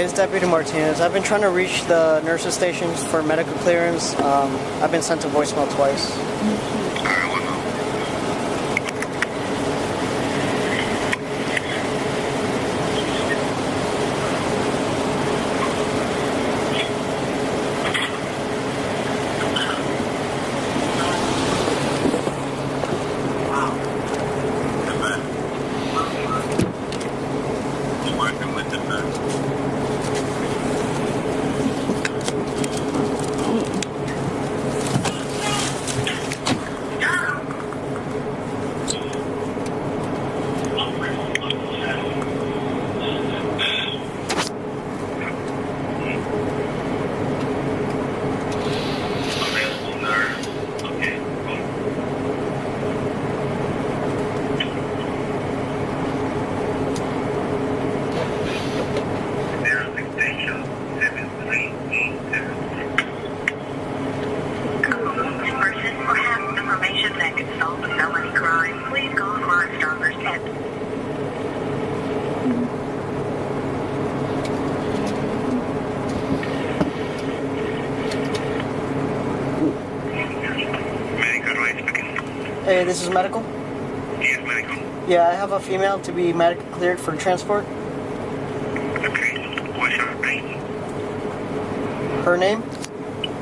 it's Deputy Martinez. I've been trying to reach the nurses' stations for medical clearance. I've been sent to voicemail twice. Hey, this is medical? Yes, medical. Yeah, I have a female to be medically cleared for transport. Okay. What's her name? Her name?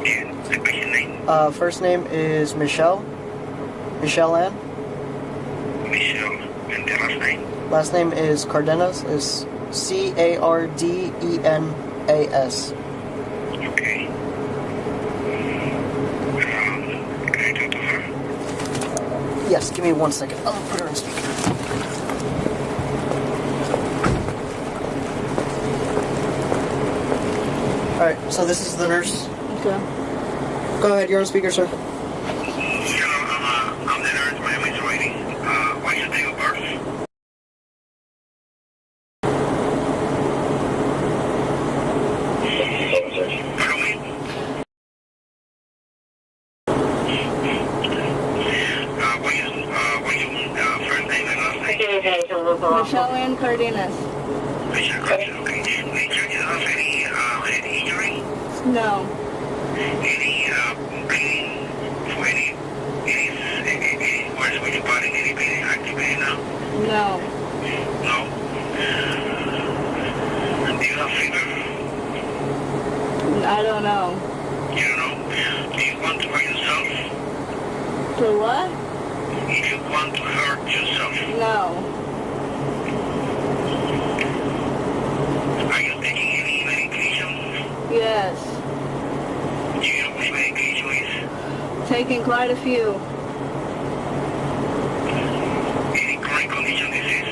Yeah, the patient name? First name is Michelle. Michelle Ann. Michelle. And the last name? Last name is Cardenas. Is Cardenas. Okay. Can I talk to her? Yes, give me 1 second. I'll put her on speaker. Alright, so this is the nurse. Okay. Go ahead, you're on speaker, sir. Hello, I'm the nurse. My name is Riley. What's your date of birth? Pardon me? What is first name and last name? Michelle Ann Cardenas. Michelle Cardenas, okay. Did you have any injury? No. Any bleeding for any words with your body? Any bleeding activated now? No. No? Do you have fever? I don't know. You don't know? Do you want to hurt yourself? For what? If you want to hurt yourself, No. are you taking any medication? Yes. Do you know which medication is? Taking quite a few. Any chronic condition disease?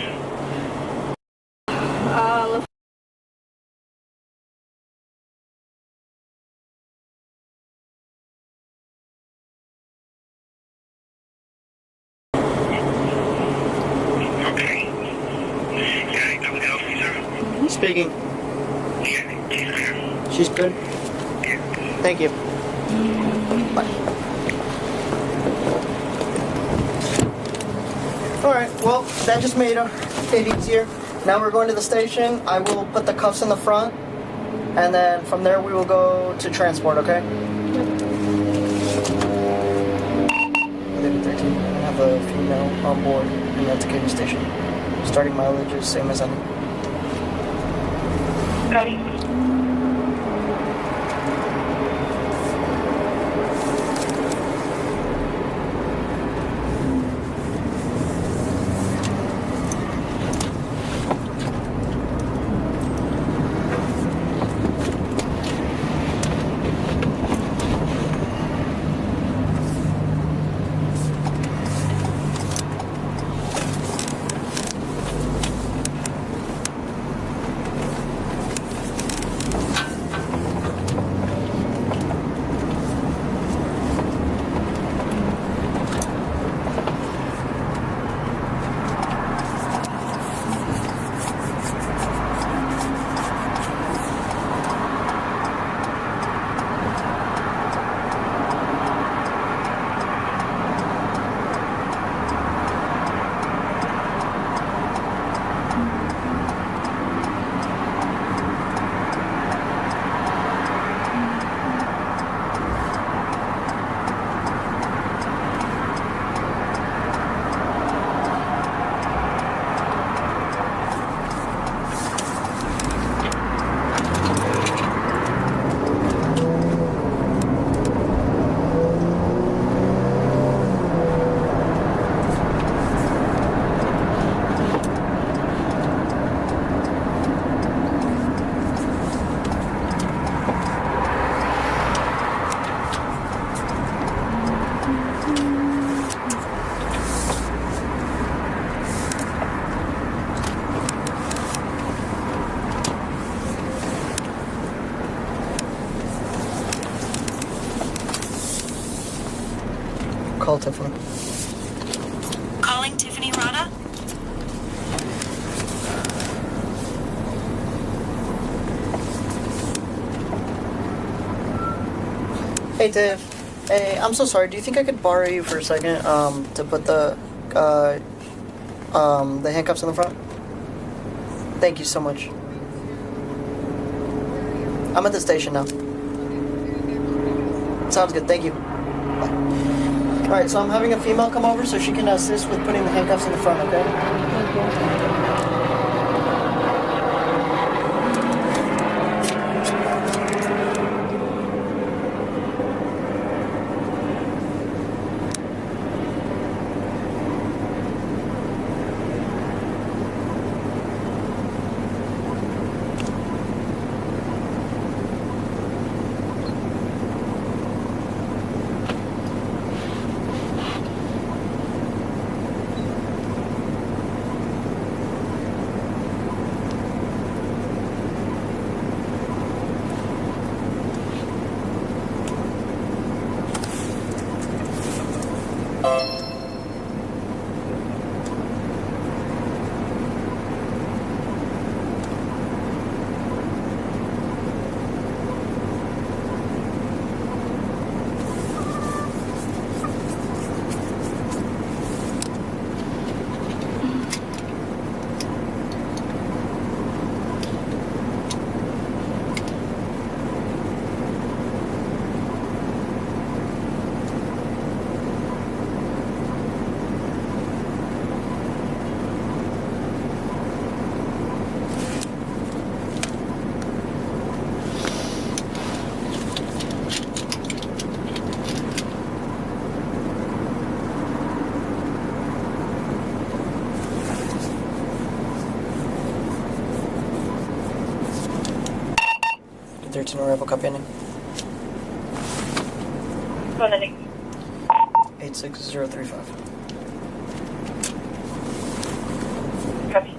Okay. Can I talk to the officer? Speaking. Yeah, she's here. She's good. Yeah. Thank you. Bye. Alright, well, that just made it easier. Now we're going to the station. I will put the cuffs in the front, and then from there we will go to transport, okay? 11:13. I have a female on board in the Takeda station. Starting mileage is same as any. Ready? Tiffany. Calling Tiffany Rada. Hey, Tiff. Hey, I'm so sorry. Do you think I could borrow you for a second to put the handcuffs in the front? Thank you so much. I'm at the station now. Sounds good. Thank you. Bye. All right, so I'm having a female come over so she can assist with putting the handcuffs in the front, okay? To no arrival, copy ending. 86035. Copy.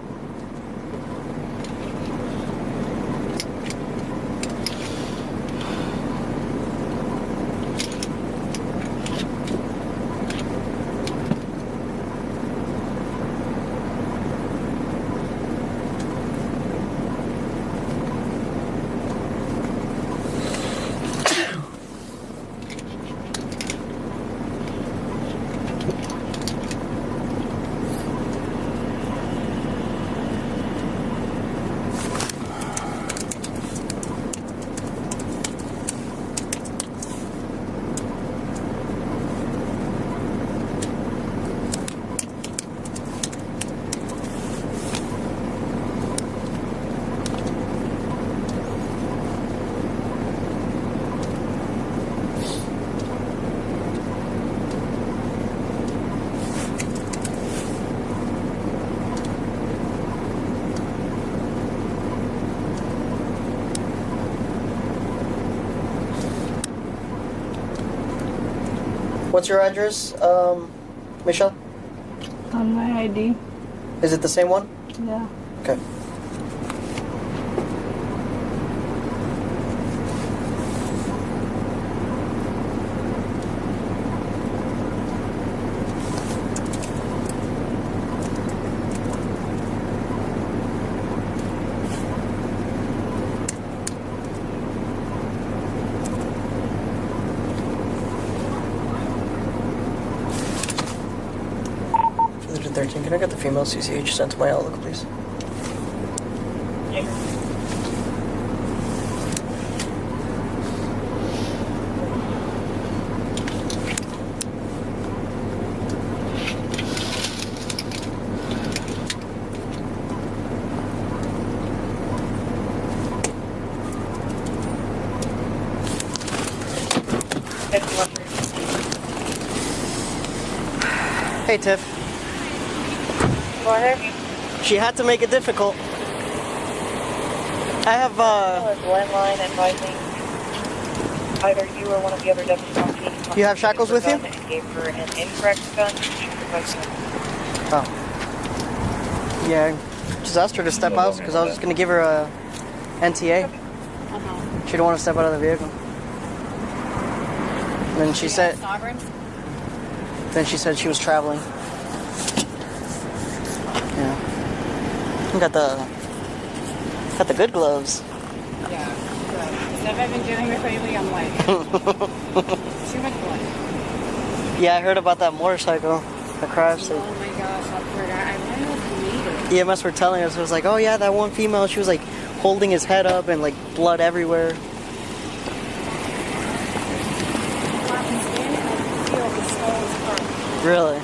What's your address, Michelle? On my ID. Is it the same one? Yeah. Okay. For the 13, can I get the female CCH sent to my Outlook, please? Hey, Tiff. What? She had to make it difficult. I have, landline advising either you or one of the other deputies on team. You have shackles with you? And gave her an incorrect gun. Oh. Yeah, just asked her to step out because I was just going to give her a NTA. She didn't want to step out of the vehicle. And then she said... Then she said she was traveling. Yeah. Got the good gloves. Yeah. Stuff I've been dealing with lately, I'm like, too much blood. Yeah, I heard about that motorcycle that crashed. Oh my gosh, I forgot. I wonder if he made it. EMS were telling us, it was like, oh yeah, that one female, she was like holding his head up and like blood everywhere. Really?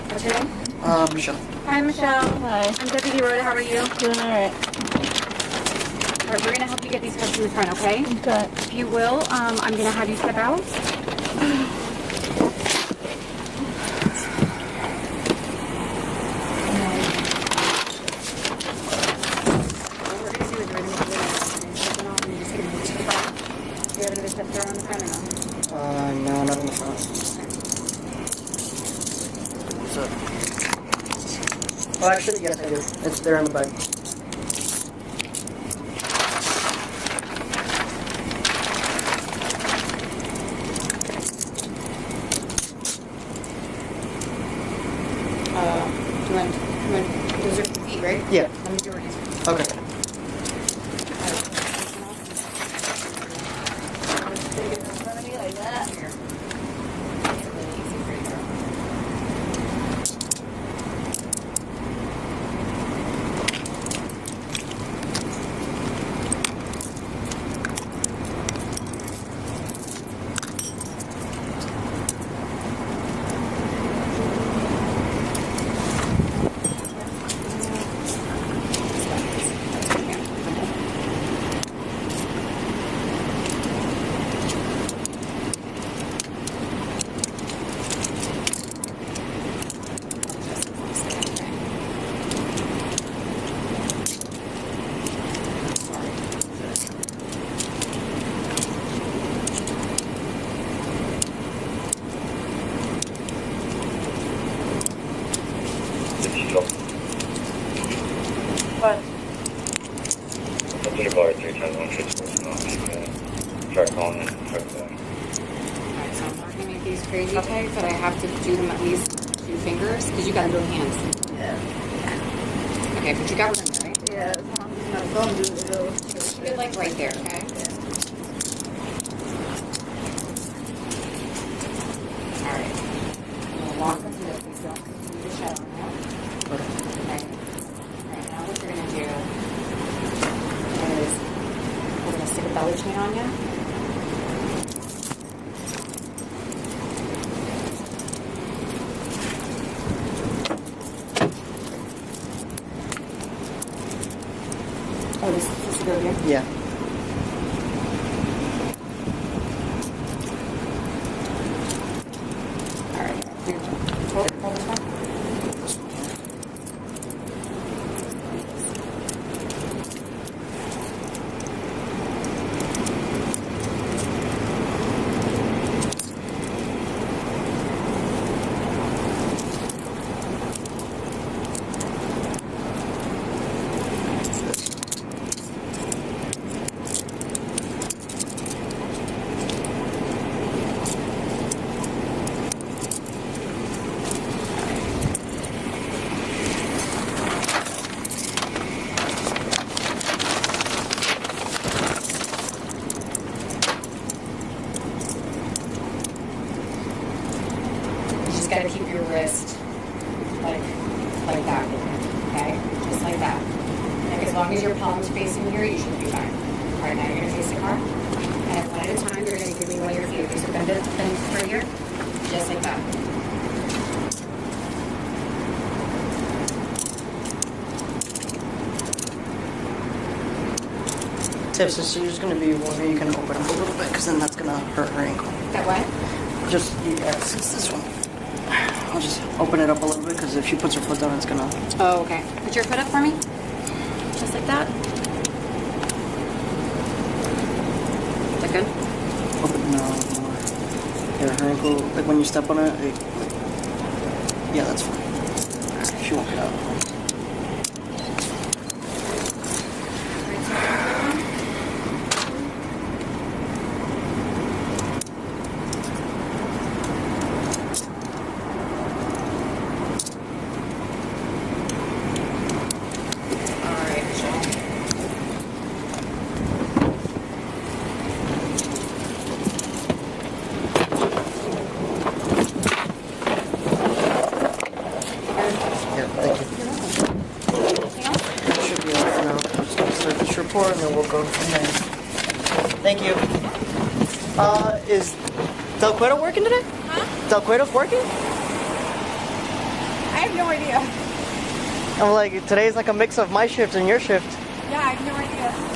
What's your name? Michelle. Hi, Michelle. Hi. I'm Deputy Rhoda. How are you? Doing alright. All right, we're gonna help you get these cups in the front, okay? Okay. If you will, I'm gonna have you step out. No, not in the front. So, oh, actually, yes, I do. It's there in the bag. Those are feet, right? Yeah. Let me do it. Okay. Like that. What? Up to your bar 3 times 164. Start calling it. Start calling. Alright, so I'm not gonna make these crazy, okay? But I have to do them at least 2 fingers because you gotta do hands. Yeah. Okay, but you got one, right? Yeah, as long as my phone doesn't go. Keep it like right there, okay? Alright. We'll walk them through it. Please don't continue to shut on that. Okay. Alright, now what you're gonna do is we're gonna stick a belly chain on you. Oh, this is good here? Yeah. Alright. Hold this one. Gotta keep your wrist like that, okay? Just like that. Like as long as your palm's facing here, you should be fine. All right, now you're gonna face the car, and one at a time, you're gonna give me one of your feet. Okay, so bend right here, just like that. Tips, so you're just gonna be one where you can open up a little bit, because then that's gonna hurt her ankle. That what? Just, yeah, it's this one. I'll just open it up a little bit, because if she puts her foot down, it's gonna... Oh, okay. Put your foot up for me. Just like that. Is that good? Open, no. Yeah, her ankle, like when you step on it, yeah, that's fine. She won't get out. Thank you. Is Del Cueto working today? Huh? Del Cueto's working? I have no idea. I'm like, today's like a mix of my shift and your shift. Yeah, I have no idea.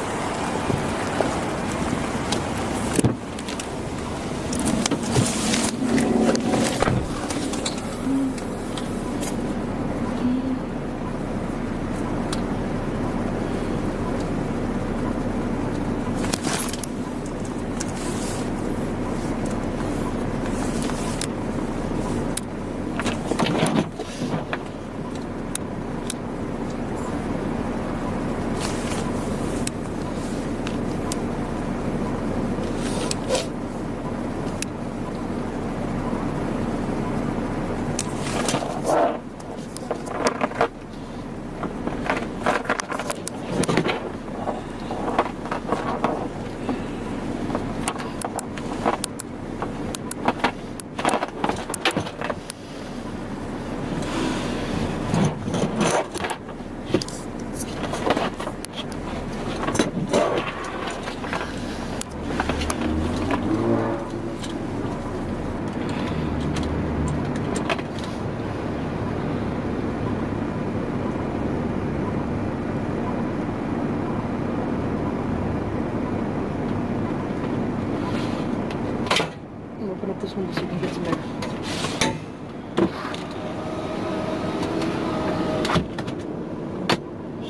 Open up this window so you can get some air.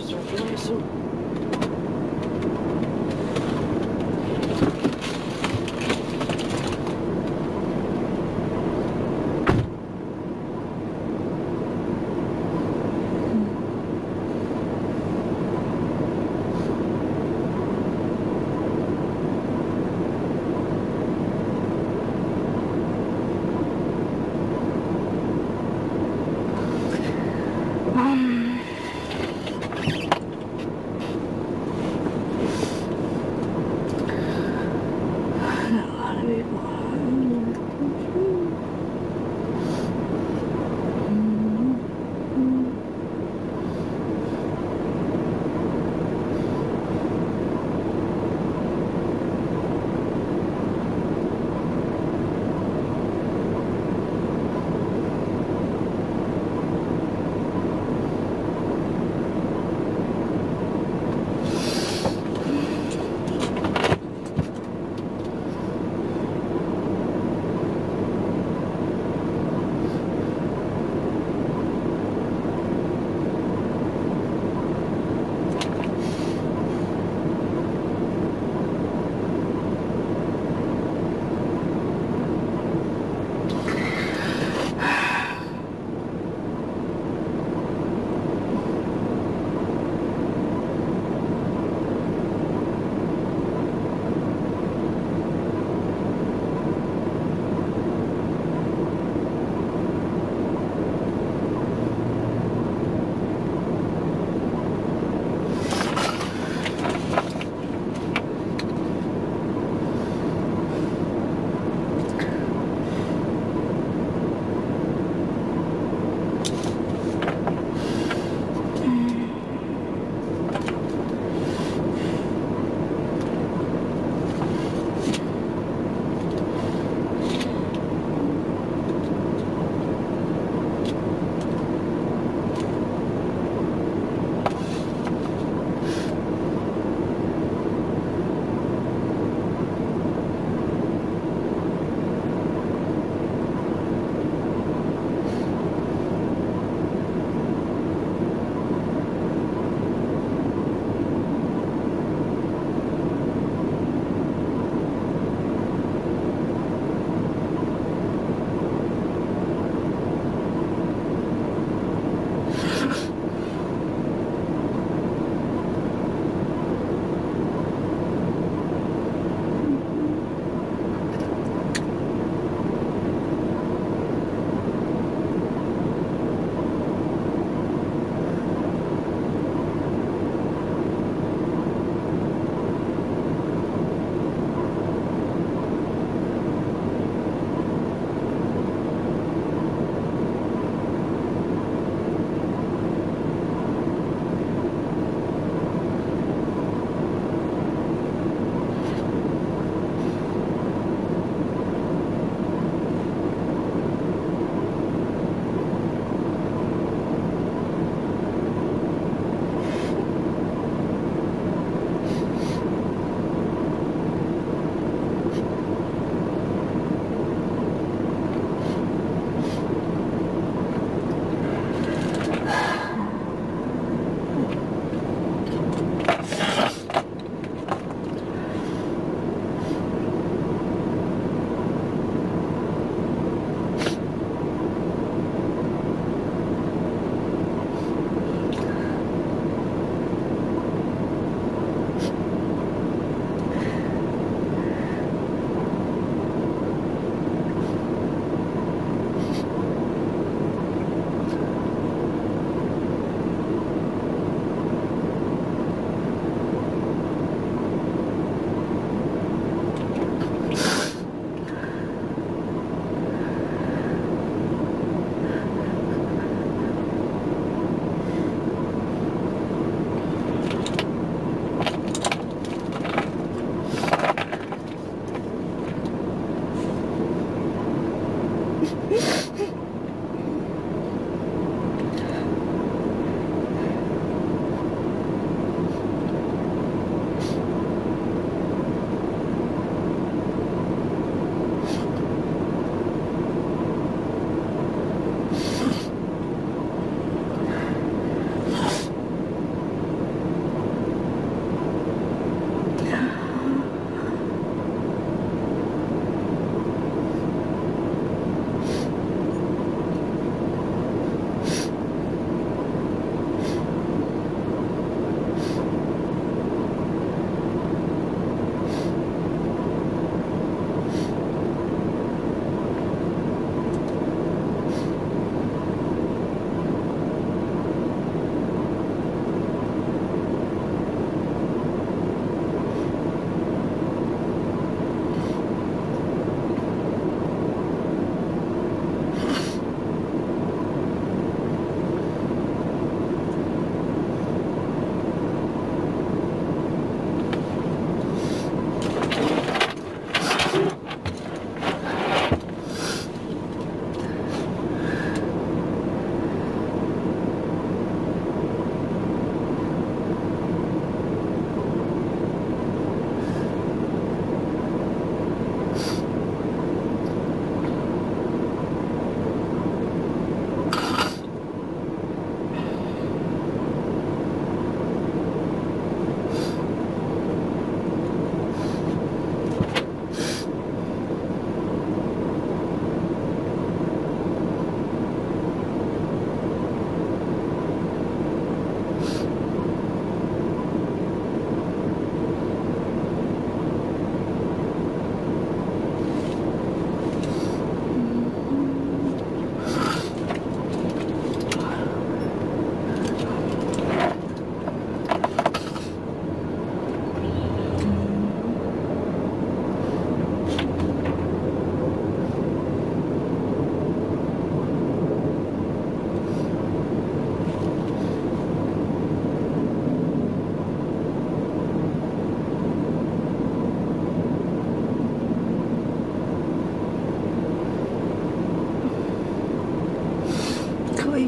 Start feeling the suit.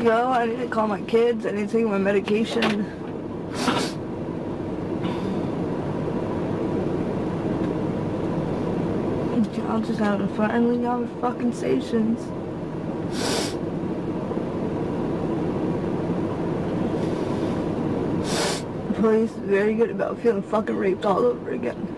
go. I need to call my kids. I need to take my medication. Y'all just having fun in y'all fucking stations. The police is very good about feeling fucking raped all over again.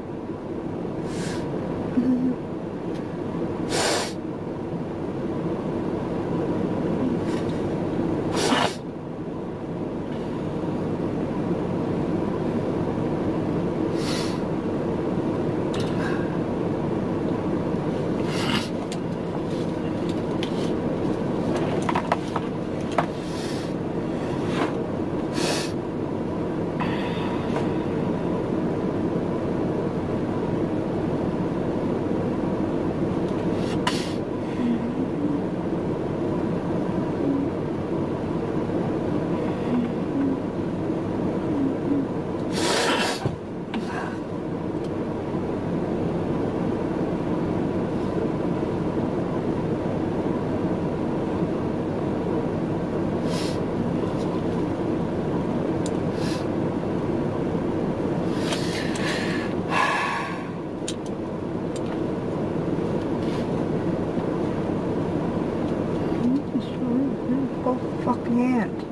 Fucking hand.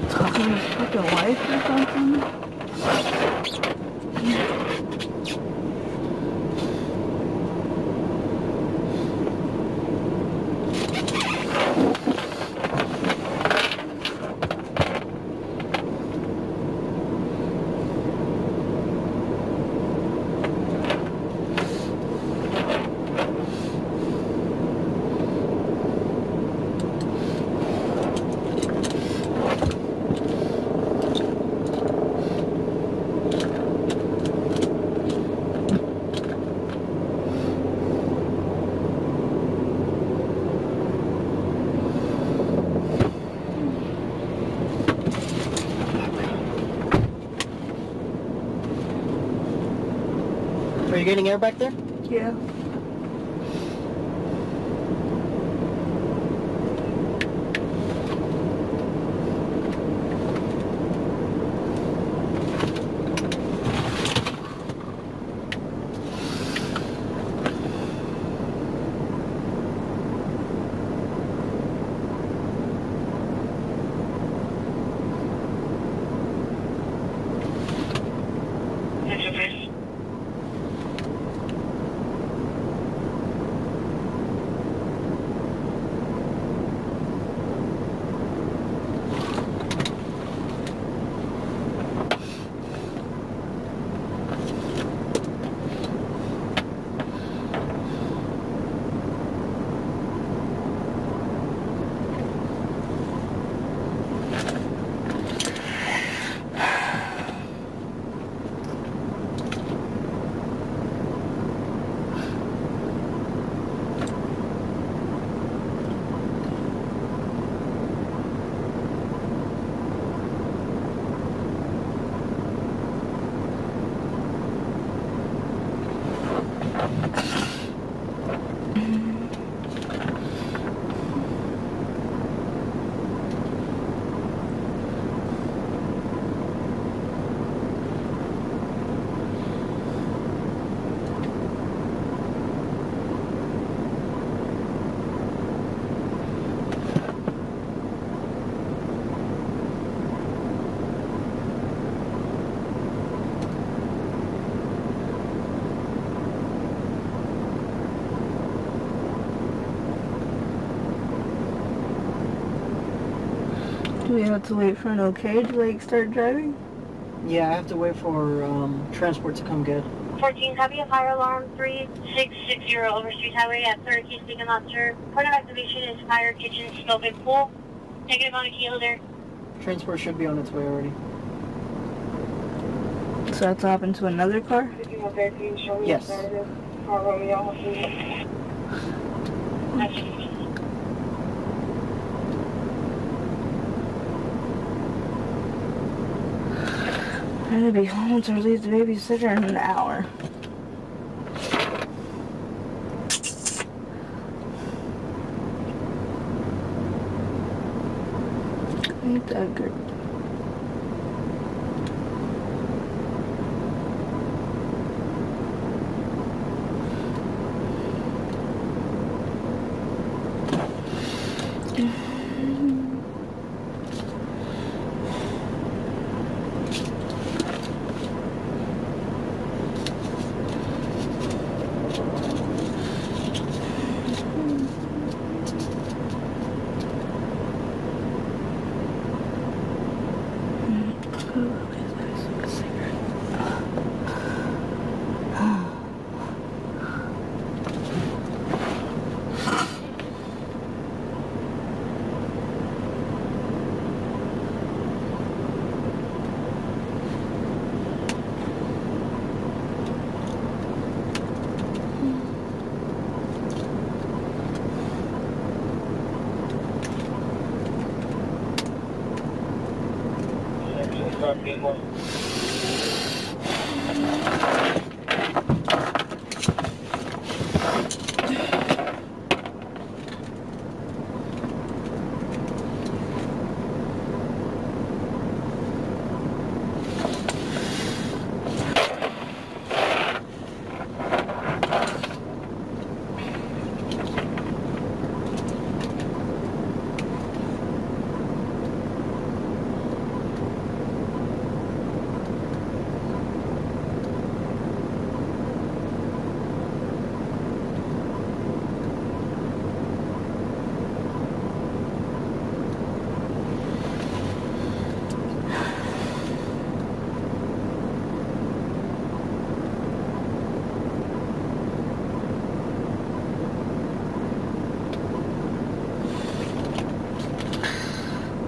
Talking to his fucking wife or something? Are you getting air back there? Yeah. Do we have to wait for an okay to like start driving? Yeah, I have to wait for transport to come get. 14, copy of fire alarm 3660 over Street Highway at 30 Key Speaking Officer. Point of activation is fire kitchen smoke and pool. Negative on a kilo there. Transport should be on its way already. So that's happened to another car? Yes. I'm gonna be home to leave the babysitter in an hour. Ain't that good?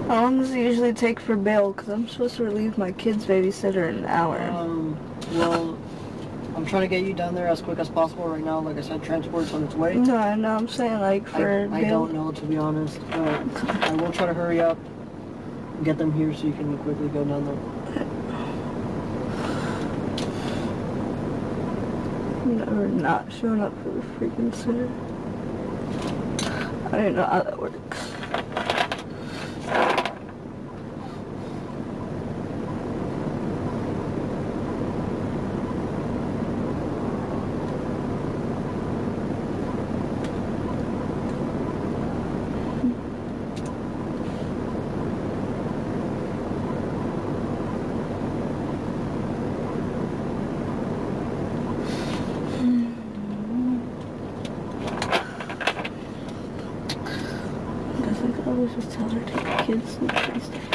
How long does it usually take for bail? Because I'm supposed to relieve my kid's babysitter in an hour. Well, I'm trying to get you down there as quick as possible right now. Like I said, transport's on its way. No, I know. I'm saying like for I don't know, to be honest, but I will try to hurry up and get them here so you can quickly go down there. Never not showing up for the freaking sitter. I don't know how that works. I always just tell her to take the kids to the police station.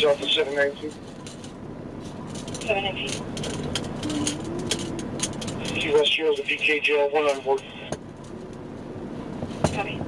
Delta 719. 719. U.S. Shields at BK Jail, 1 on board. Copy.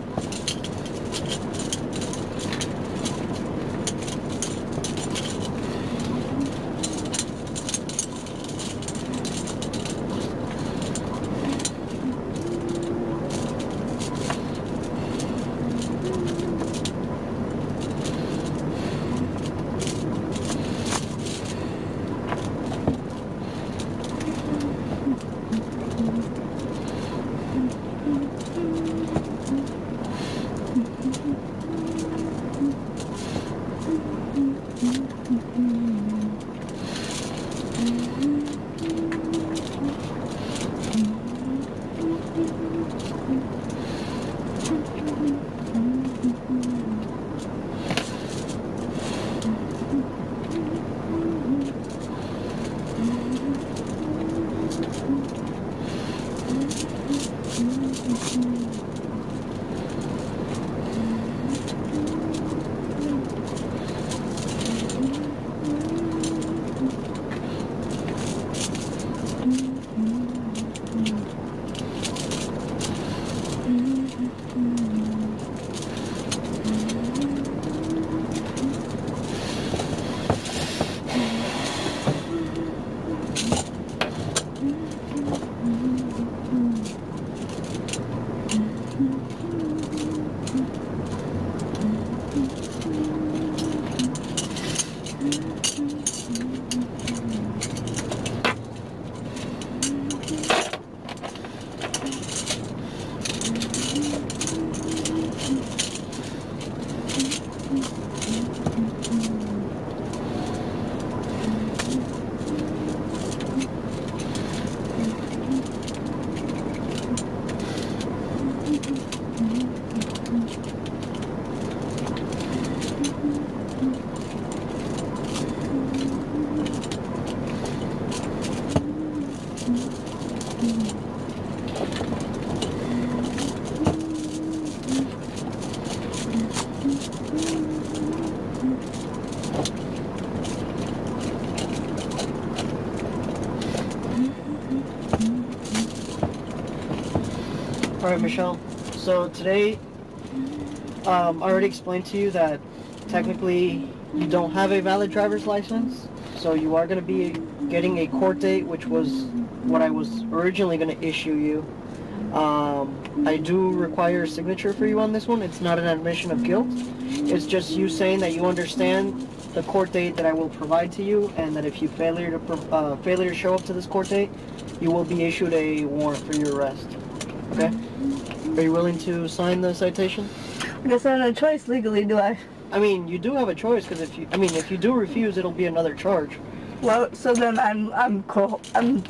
Alright, Michelle. So today, I already explained to you that technically you don't have a valid driver's license. So you are going to be getting a court date, which was what I was originally going to issue you. I do require a signature for you on this one. It's not an admission of guilt. It's just you saying that you understand the court date that I will provide to you, and that if you failure to show up to this court date, you will be issued a warrant for your arrest. Okay? Are you willing to sign the citation? I guess I have no choice legally, do I? I mean, you do have a choice, because if you do refuse, it'll be another charge. Well, so then I'm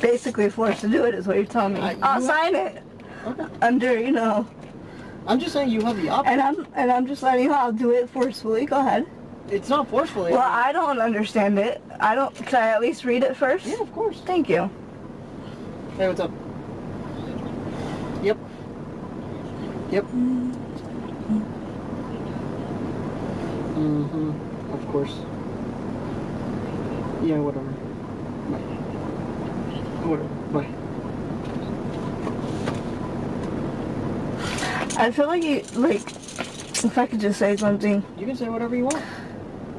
basically forced to do it, is what you're telling me. I'll sign it. Okay. Under, you know. I'm just saying you have the option. And I'm just letting you know I'll do it forcefully. Go ahead. It's not forcefully. Well, I don't understand it. Can I at least read it first? Yeah, of course. Thank you. Hey, what's up? Yep. Yep. Mm-hmm. Of course. Yeah, whatever. Bye. Whatever. Bye. I feel like if I could just say something. You can say whatever you want.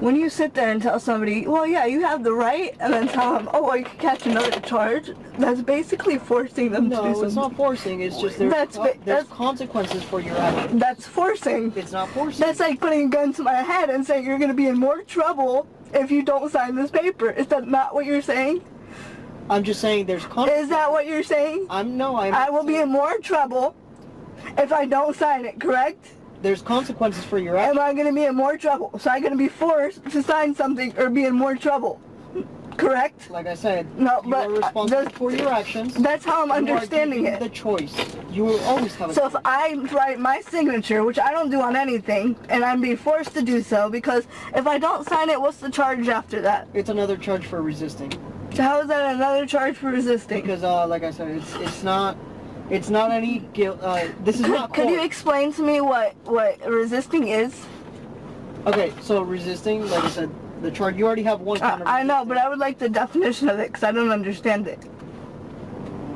When you sit there and tell somebody, well, yeah, you have the right, and then tell them, oh, well, you can catch another charge, that's basically forcing them to do something. No, it's not forcing. It's just there's consequences for your actions. That's forcing. It's not forcing. That's like putting a gun to my head and saying you're going to be in more trouble if you don't sign this paper. Is that not what you're saying? I'm just saying there's consequences. Is that what you're saying? I will be in more trouble if I don't sign it, correct? There's consequences for your actions. Am I going to be in more trouble? So I'm going to be forced to sign something or be in more trouble, correct? Like I said, no, you are responsible for your actions. That's how I'm understanding it. The choice. You will always have a choice. So if I write my signature, which I don't do on anything, and I'm being forced to do so, because if I don't sign it, what's the charge after that? It's another charge for resisting. So how is that another charge for resisting? Because, like I said, it's not any guilt. This is not court. Could you explain to me what resisting is? Okay, so resisting, like I said, the charge, you already have one kind of resisting. I know, but I would like the definition of it, because I don't understand it.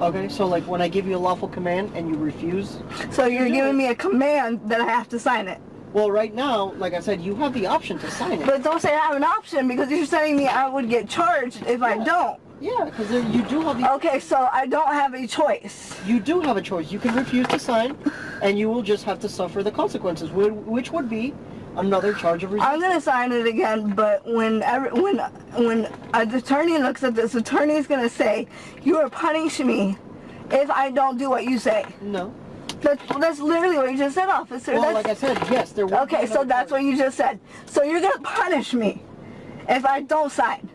Okay, so like when I give you a lawful command and you refuse. So you're giving me a command that I have to sign it. Well, right now, like I said, you have the option to sign it. But don't say I have an option, because you're telling me I would get charged if I don't. Yeah, because you do have the... Okay, so I don't have a choice. You do have a choice. You can refuse to sign, and you will just have to suffer the consequences, which would be another charge of resistance. I'm going to sign it again, but when an attorney looks at this, attorney is going to say, you are punishing me if I don't do what you say. No. That's literally what you just said, officer. Well, like I said, yes, there will Okay, so that's what you just said. So you're going to punish me if I don't sign.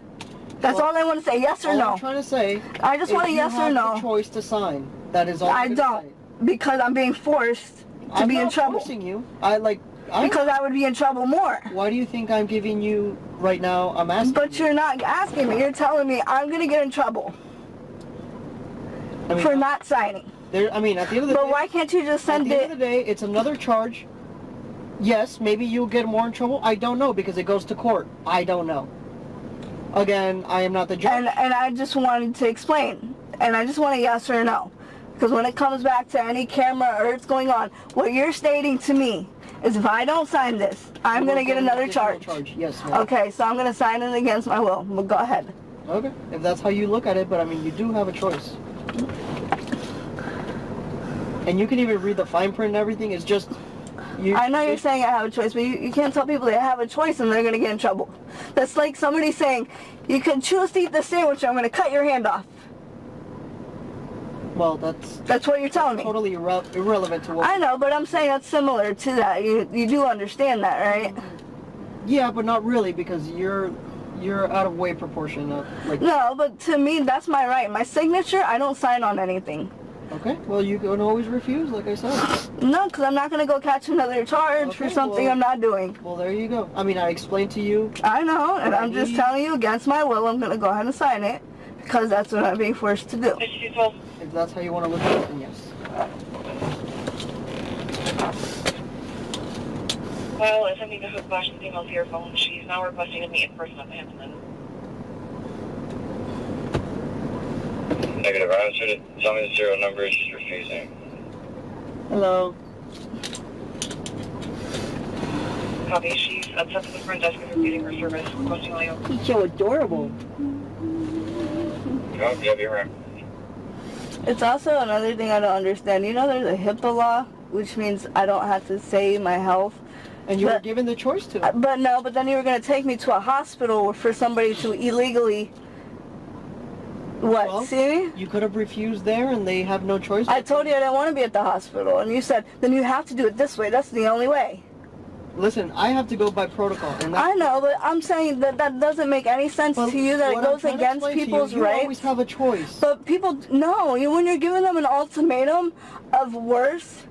That's all I want to say, yes or no. All I'm trying to say, I just want a yes or no. You have the choice to sign. That is all I don't, because I'm being forced to be in trouble. I'm forcing you. Because I would be in trouble more. Why do you think I'm giving you right now? I'm asking. But you're not asking me. You're telling me I'm gonna get in trouble for not signing. At the end of the day. But why can't you just send it? At the end of the day, it's another charge. Yes, maybe you'll get more in trouble. I don't know because it goes to court. I don't know. Again, I am not the judge. And I just wanted to explain. And I just want a yes or a no. Because when it comes back to any camera or it's going on, what you're stating to me is if I don't sign this, I'm going to get another charge. Yes, ma'am. Okay, so I'm going to sign it against my will. But go ahead. Okay, if that's how you look at it, but I mean, you do have a choice. And you can even read the fine print and everything. It's just... I know you're saying I have a choice, but you can't tell people they have a choice and they're going to get in trouble. That's like somebody saying, you can choose to eat the sandwich or I'm going to cut your hand off. Well, that's what you're telling me. Totally irrelevant to what... I know, but I'm saying that's similar to that. You do understand that, right? Yeah, but not really, because you're out of way proportion of... No, but to me, that's my right. My signature, I don't sign on anything. Okay, well, you can always refuse, like I said. No, because I'm not going to go catch another charge for something I'm not doing. Well, there you go. I mean, I explained to you. I know, and I'm just telling you against my will, I'm going to go ahead and sign it, because that's what I'm being forced to do. If that's how you want to look at it, then yes. Well, if something to hook flashing emails to your phone, she's now requesting to meet in person at the Hampton. Negative. I answered it. Tell me the serial number. She's refusing. Hello. Copy. She's upset to the front desk and refusing her service. Requesting all you. He's so adorable. Oh, yeah, you're right. It's also another thing I don't understand. You know there's a HIPAA law, which means I don't have to say my health. And you were given the choice to. But then you were going to take me to a hospital for somebody to illegally... What, well, see? You could have refused there and they have no choice. I told you I didn't want to be at the hospital. And you said, then you have to do it this way. That's the only way. Listen, I have to go by protocol. And I know, but I'm saying that doesn't make any sense to you, that it goes against people's rights. You always have a choice. But people, no, when you're giving them an ultimatum of worse.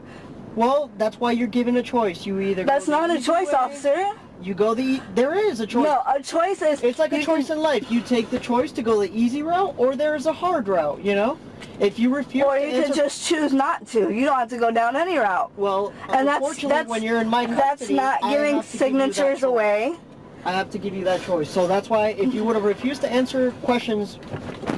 Well, that's why you're given a choice. You either... That's not a choice, officer. You go there is a choice. No, a choice is... It's like a choice in life. You take the choice to go the easy route, or there's a hard route, you know? If you refuse or you could just choose not to. You don't have to go down any route. Well, and unfortunately, when you're in my custody, that's not giving signatures away. I have to give you that choice. So that's why if you would have refused to answer questions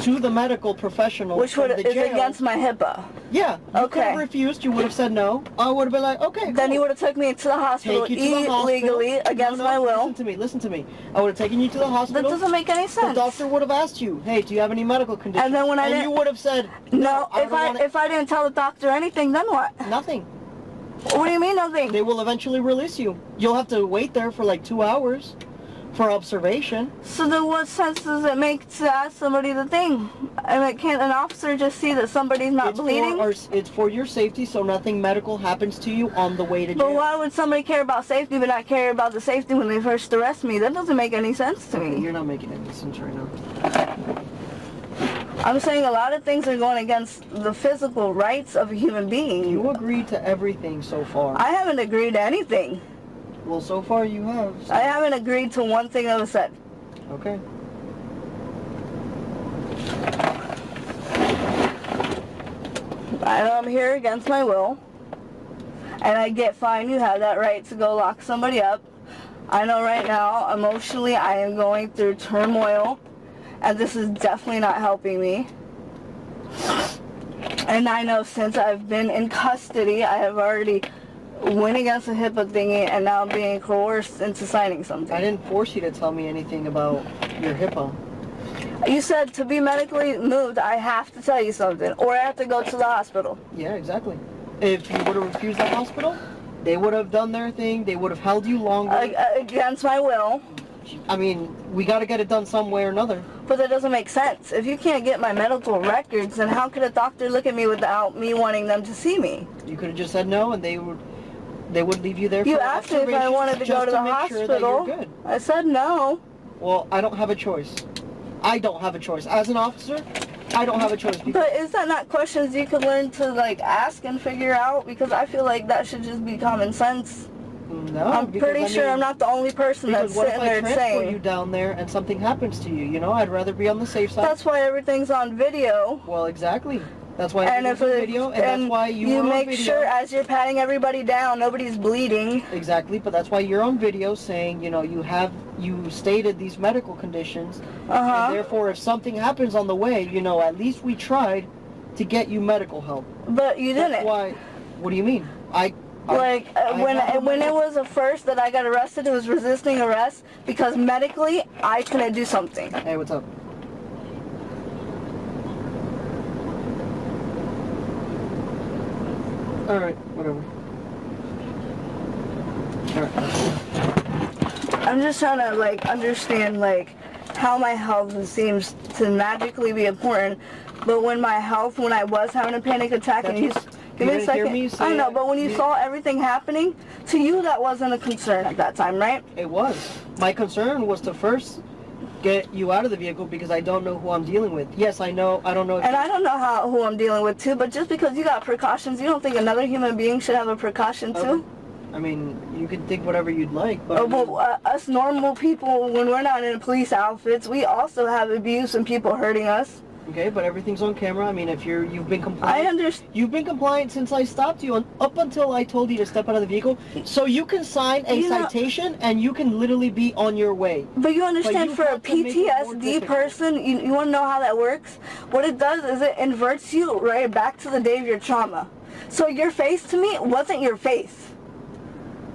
to the medical professional, which is against my HIPAA. Yeah. You could have refused. You would have said no. I would have been like, okay. Then you would have took me to the hospital illegally against my will. Listen to me. I would have taken you to the hospital. That doesn't make any sense. The doctor would have asked you, hey, do you have any medical conditions? And then when you would have said no. If I didn't tell the doctor anything, then what? Nothing. What do you mean nothing? They will eventually release you. You'll have to wait there for like 2 hours. For observation. So then what sense does it make to ask somebody the thing? I mean, can't an officer just see that somebody's not bleeding? It's for your safety so nothing medical happens to you on the way to jail. But why would somebody care about safety but not care about the safety when they first arrest me? That doesn't make any sense to me. You're not making any sense right now. I'm saying a lot of things are going against the physical rights of a human being. You agreed to everything so far. I haven't agreed to anything. Well, so far you have. So. I haven't agreed to one thing that was said. Okay. I know I'm here against my will. And I get fine, you have that right to go lock somebody up. I know right now, emotionally, I am going through turmoil. And this is definitely not helping me. And I know since I've been in custody, I have already... went against the HIPAA thingy and now I'm being coerced into signing something. I didn't force you to tell me anything about your HIPAA. You said to be medically moved, I have to tell you something, or I have to go to the hospital. Yeah, exactly. If you would have refused the hospital, they would have done their thing, they would have held you longer. Against my will. I mean, we got to get it done some way or another. But that doesn't make sense. If you can't get my medical records, then how could a doctor look at me without me wanting them to see me? You could have just said no and they would leave you there for You asked me if I wanted to go to the hospital. Sure, I said no. Well, I don't have a choice. I don't have a choice. As an officer, I don't have a choice. But is that not questions you could learn to like ask and figure out? Because I feel like that should just be common sense. No, I'm pretty sure I'm not the only person that's sitting there saying. What if I transfer you down there and something happens to you? You know, I'd rather be on the safe side. That's why everything's on video. Well, exactly. That's why and everything's on video, and that's why you make sure as you're patting everybody down, nobody's bleeding. Exactly, but that's why you're on video saying, you know, you stated these medical conditions, and therefore if something happens on the way, you know, at least we tried to get you medical help. But you didn't. That's why. What do you mean? When it was the first that I got arrested, it was resisting arrest because medically I couldn't do something. Hey, what's up? All right, whatever. All right. I'm just trying to like understand like how my health seems to magically be important, but when I was having a panic attack and give me a second. I know, but when you saw everything happening, to you that wasn't a concern at that time, right? It was. My concern was to first get you out of the vehicle because I don't know who I'm dealing with. Yes, I know. I don't know. And I don't know who I'm dealing with too. But just because you got precautions, you don't think another human being should have a precaution too? I mean, you can think whatever you'd like, but us normal people, when we're not in police outfits, we also have abuse and people hurting us. Okay, but everything's on camera. I mean, if you've been compliant. I understand. You've been compliant since I stopped you, up until I told you to step out of the vehicle. So you can sign a citation and you can literally be on your way. But you understand, for a PTSD person, you want to know how that works? What it does is it inverts you right back to the day of your trauma. So your face to me wasn't your face.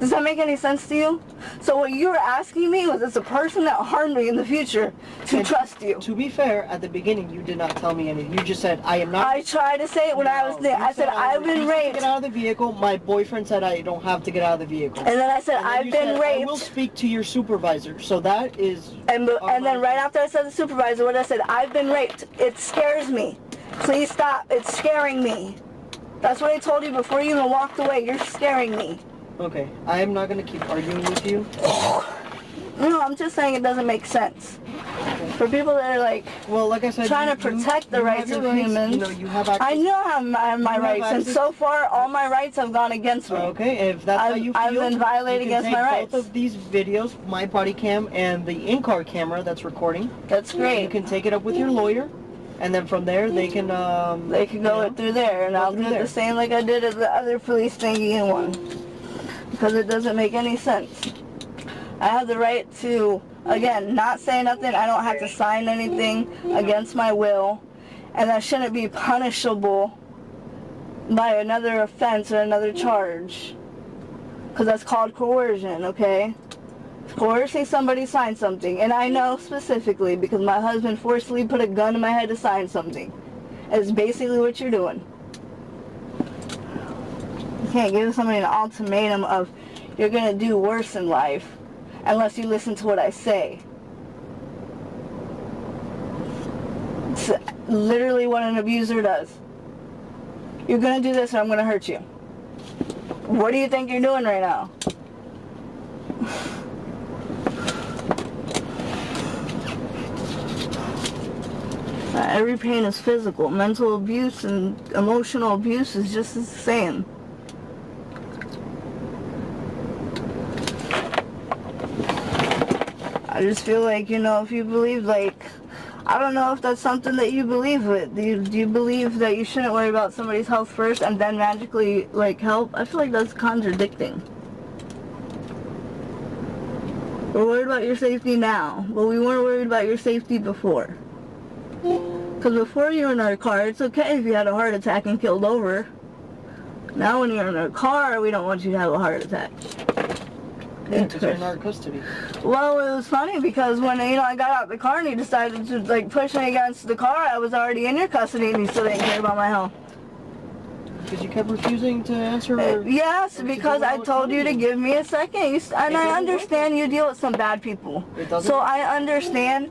Does that make any sense to you? So what you were asking me was, it's a person that harmed me in the future to trust you. To be fair, at the beginning you did not tell me anything. You just said, I am not. I tried to say it when I was there. I said, I've been raped. Get out of the vehicle. My boyfriend said I don't have to get out of the vehicle. And then I said, I've been raped. I will speak to your supervisor. So that is. And then right after I said the supervisor, what I said, I've been raped. It scares me. Please stop. It's scaring me. That's what I told you before you even walked away. You're scaring me. Okay, I am not going to keep arguing with you. No, I'm just saying it doesn't make sense. For people that are like, well, like I said, trying to protect the rights of humans. You know, you have access. I know I have my rights, and so far all my rights have gone against me. Okay, if that's how you feel, I've been violating against my rights. Both of these videos, my body cam and the in-car camera that's recording. That's great. You can take it up with your lawyer. And then from there, they can go through there, and I'll do the same like I did at the other police thingy and one. Because it doesn't make any sense. I have the right to, again, not say nothing. I don't have to sign anything against my will. And that shouldn't be punishable by another offense or another charge. Because that's called coercion, okay? Coercing somebody to sign something. And I know specifically because my husband forcibly put a gun in my head to sign something. It's basically what you're doing. You can't give somebody an ultimatum of you're going to do worse in life unless you listen to what I say. It's literally what an abuser does. You're going to do this or I'm going to hurt you. What do you think you're doing right now? Every pain is physical. Mental abuse and emotional abuse is just the same. I just feel like, you know, if you believe, like, I don't know if that's something that you believe with. Do you believe that you shouldn't worry about somebody's health first and then magically, like, help? I feel like that's contradicting. We're worried about your safety now, but we weren't worried about your safety before. Because before you were in our car, it's okay if you had a heart attack and killed over. Now when you're in our car, we don't want you to have a heart attack. Yeah, because you're in our custody. Well, it was funny because when, you know, I got out the car and he decided to, like, push me against the car, I was already in your custody and you still didn't care about my health. Because you kept refusing to answer? Yes, because I told you to give me a second. And I understand you deal with some bad people. So I understand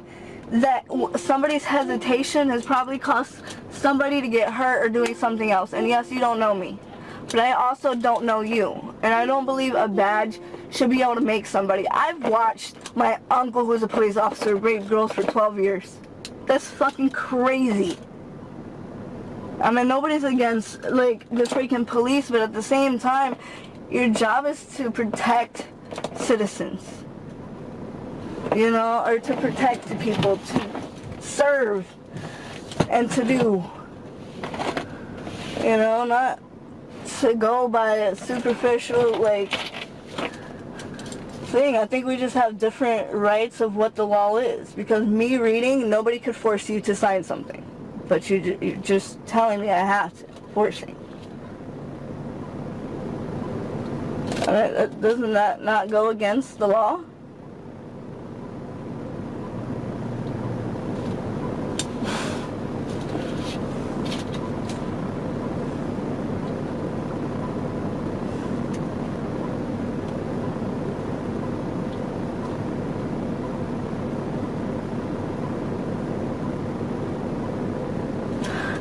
that somebody's hesitation has probably caused somebody to get hurt or doing something else. And yes, you don't know me. But I also don't know you. And I don't believe a badge should be able to make somebody. I've watched my uncle, who's a police officer, rape girls for 12 years. That's fucking crazy. I mean, nobody's against, like, the freaking police, but at the same time, your job is to protect citizens. You know, or to protect the people, to serve, and to do. You know, not to go by a superficial, like, thing. I think we just have different rights of what the law is. Because me reading, nobody could force you to sign something. But you're just telling me I have to. Forcing. Doesn't that not go against the law?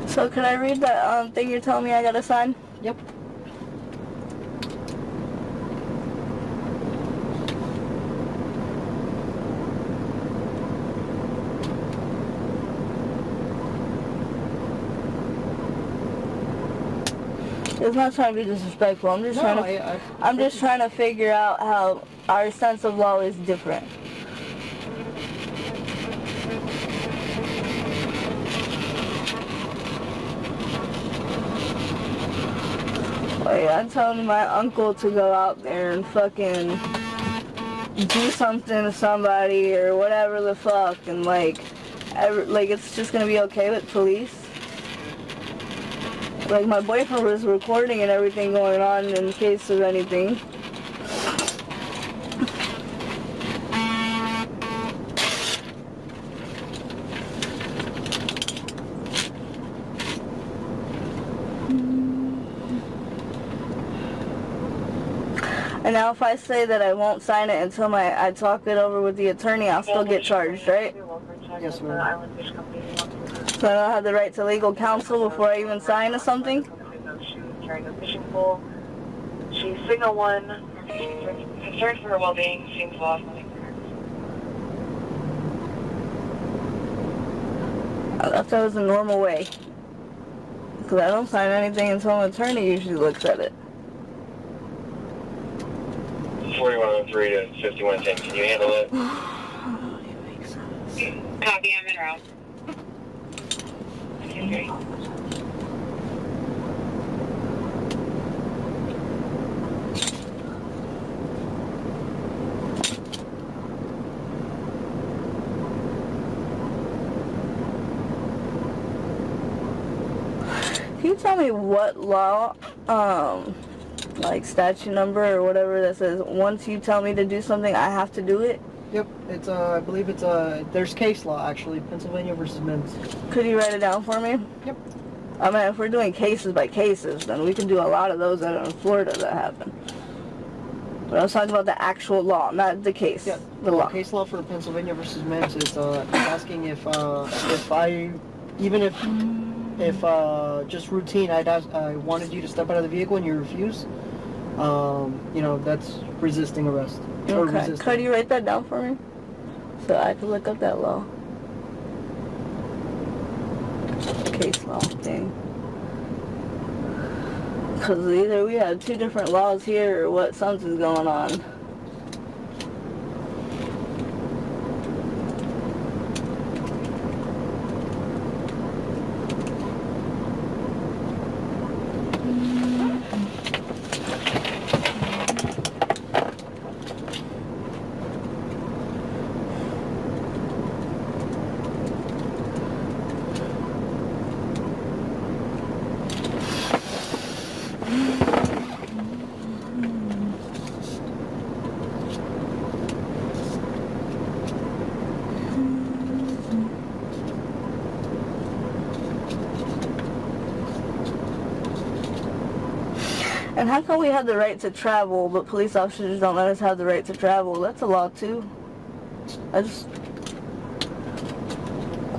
So can I read that thing you're telling me I gotta sign? Yep. It's not trying to be disrespectful. I'm just I'm just trying to figure out how our sense of law is different. Like, I'm telling my uncle to go out there and fucking do something to somebody or whatever the fuck, and like it's just gonna be okay with police. Like, my boyfriend was recording and everything going on in case of anything. And now if I say that I won't sign it until I talk it over with the attorney, I'll still get charged, right? Yes, ma'am. So I don't have the right to legal counsel before I even sign or something? Carrying a fishing pole. She's signal 1. Concerned for her well-being. Seems lost. I thought that was the normal way. Because I don't sign anything until an attorney usually looks at it. 4103 to 5110. Can you handle it? Copy, I'm en route. Okay. Can you tell me what law, like statute number or whatever that says once you tell me to do something, I have to do it? Yep, it's I believe it's there's case law actually, Pennsylvania versus Mims. Could you write it down for me? Yep. I mean, if we're doing cases by cases, then we can do a lot of those that are in Florida that happen. But I was talking about the actual law, not the case. Yeah, the law. Case law for Pennsylvania versus Mims is asking if I, even if just routine, I wanted you to step out of the vehicle and you refuse, you know, that's resisting arrest. Okay. Could you write that down for me? So I can look up that law. Case law thing. Because either we have two different laws here or what, something's going on. And how come we have the right to travel, but police officers don't let us have the right to travel? That's a law too.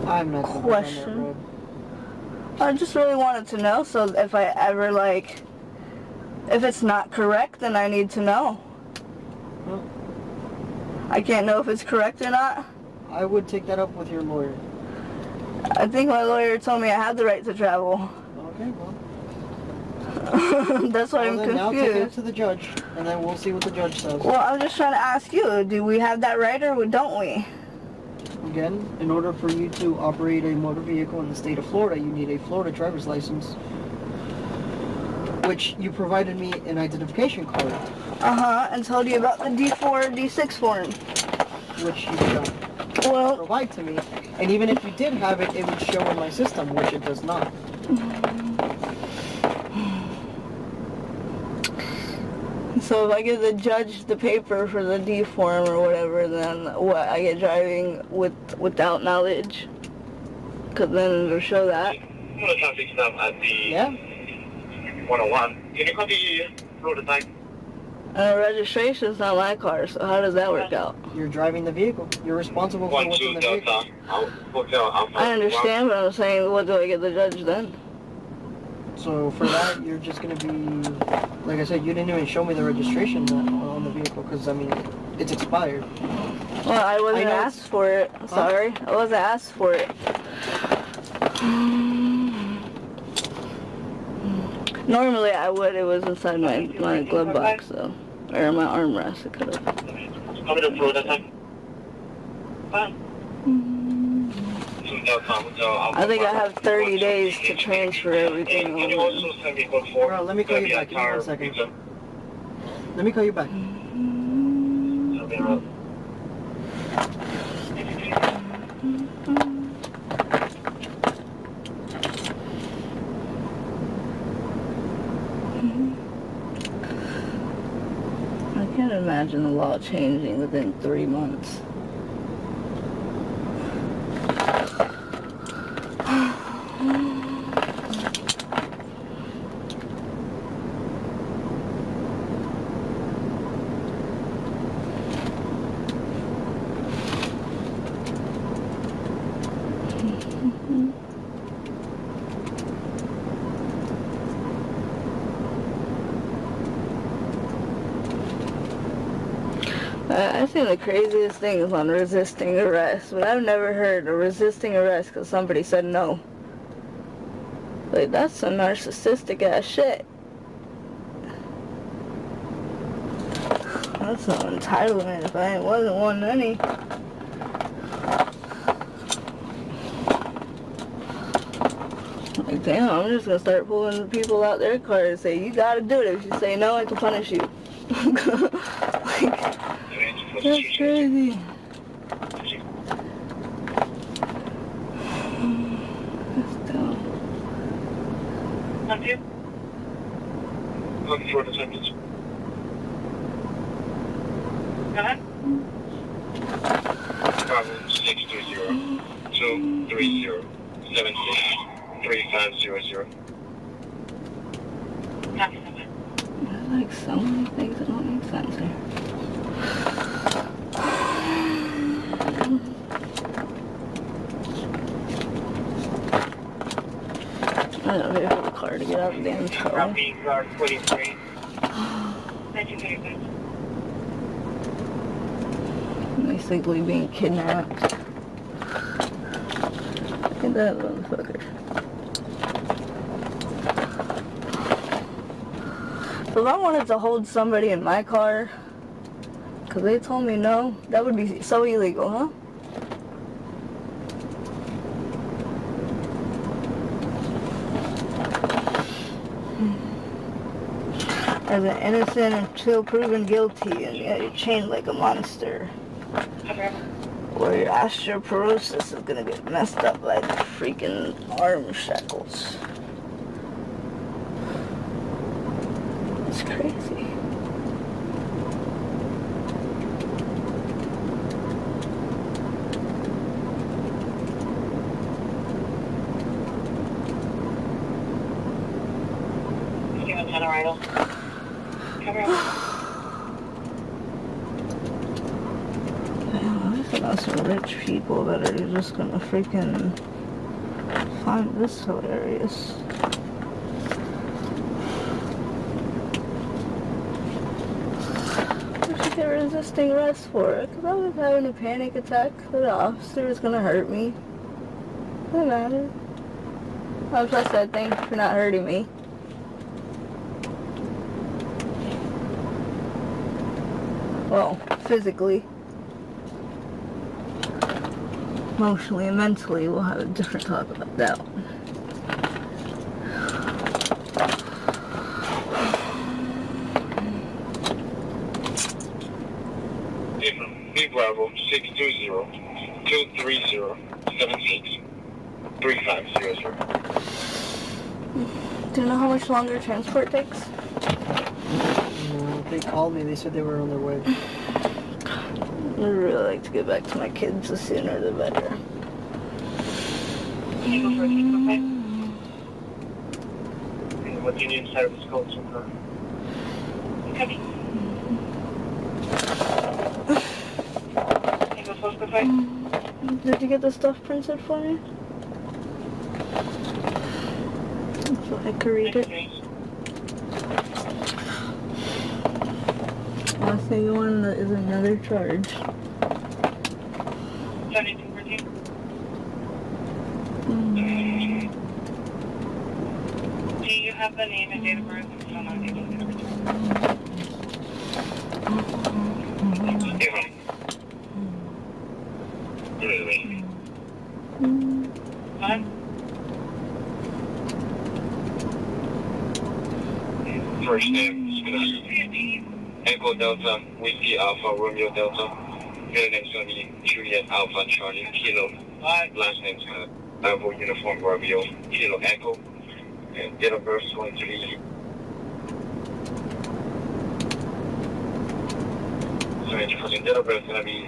I'm not question. I just really wanted to know, so if I ever if it's not correct, then I need to know. Well, I can't know if it's correct or not. I would take that up with your lawyer. I think my lawyer told me I had the right to travel. Okay, well. That's why I'm Then now take it confused. to the judge, and then we'll see what the judge says. Well, I'm just trying to ask you, do we have that right or don't we? Again, in order for you to operate a motor vehicle in the state of Florida, you need a Florida driver's license, which you provided me an identification card. And told you about the D4, D6 form. Which you don't provide to me. And even if you did have it, it would show in my system, which it does not. So if I give the judge the paper for the D form or whatever, then what? I get driving without knowledge? Because then it'll show that. I'm going to try to fix them at the 101. Can you copy Florida time? Registration's not my car, so how does that work out? You're driving the vehicle. You're responsible for what's in the vehicle. I understand, but I'm saying, what do I get the judge then? So for that, you're just going to be, like I said, you didn't even show me the registration on the vehicle because, I mean, it's expired. Well, I wasn't asked for it. Sorry. I wasn't asked for it. Normally I would. It was inside my glove box, though. Or my armrest. It could have. I think I have 30 days to transfer everything over. Bro, let me call you back. Give me 1 second. Let me call you back. I can't imagine the law changing within 3 months. I've seen the craziest things on resisting arrest, but I've never heard of resisting arrest because somebody said no. Like, that's some narcissistic ass shit. That's some entitlement if I wasn't one any. Like, damn, I'm just gonna start pulling the people out their car and say, you gotta do it. If you say no, I can punish you. Like, that's crazy. That's dumb. Thank you. Looking for the sentence. Go ahead. 620 230 763500. There's like so many things that don't make sense here. I don't know for the car to get out of the damn tow. Copy, car 23. 1935. Basically being kidnapped. Look at that motherfucker. So if I wanted to hold somebody in my car, because they told me no, that would be so illegal, huh? As an innocent until proven guilty, and yet you're chained like a monster. Or your osteoporosis is gonna get messed up like freaking arm shackles. It's crazy. Some rich people that are just gonna freaking find this hilarious. What should get resisting arrest for? Because I was having a panic attack. The officer was gonna hurt me. Doesn't matter. As I said, thanks for not hurting me. Well, physically. Emotionally and mentally, we'll have a different talk about that. Big Bravo 620-230-76-3500. Do you know how much longer transport takes? No, they called me. They said they were on their way. I'd really like to get back to my kids. The sooner the better. What do you need service code for? Okay. Did you get the stuff printed for me? So I could read it. I'll say you one that is another charge. 7214. Do you have the name and date of birth? I'm still not able to get a return. First name is going to be Echo Delta, Whiskey Alpha, Romeo Delta. Middle name is going to be Juliet Alpha, Charlie, Kilo. Last name is going to be Bravo Uniform Romeo, Kilo Echo. And date of birth is going to be... Sorry, date of birth is going to be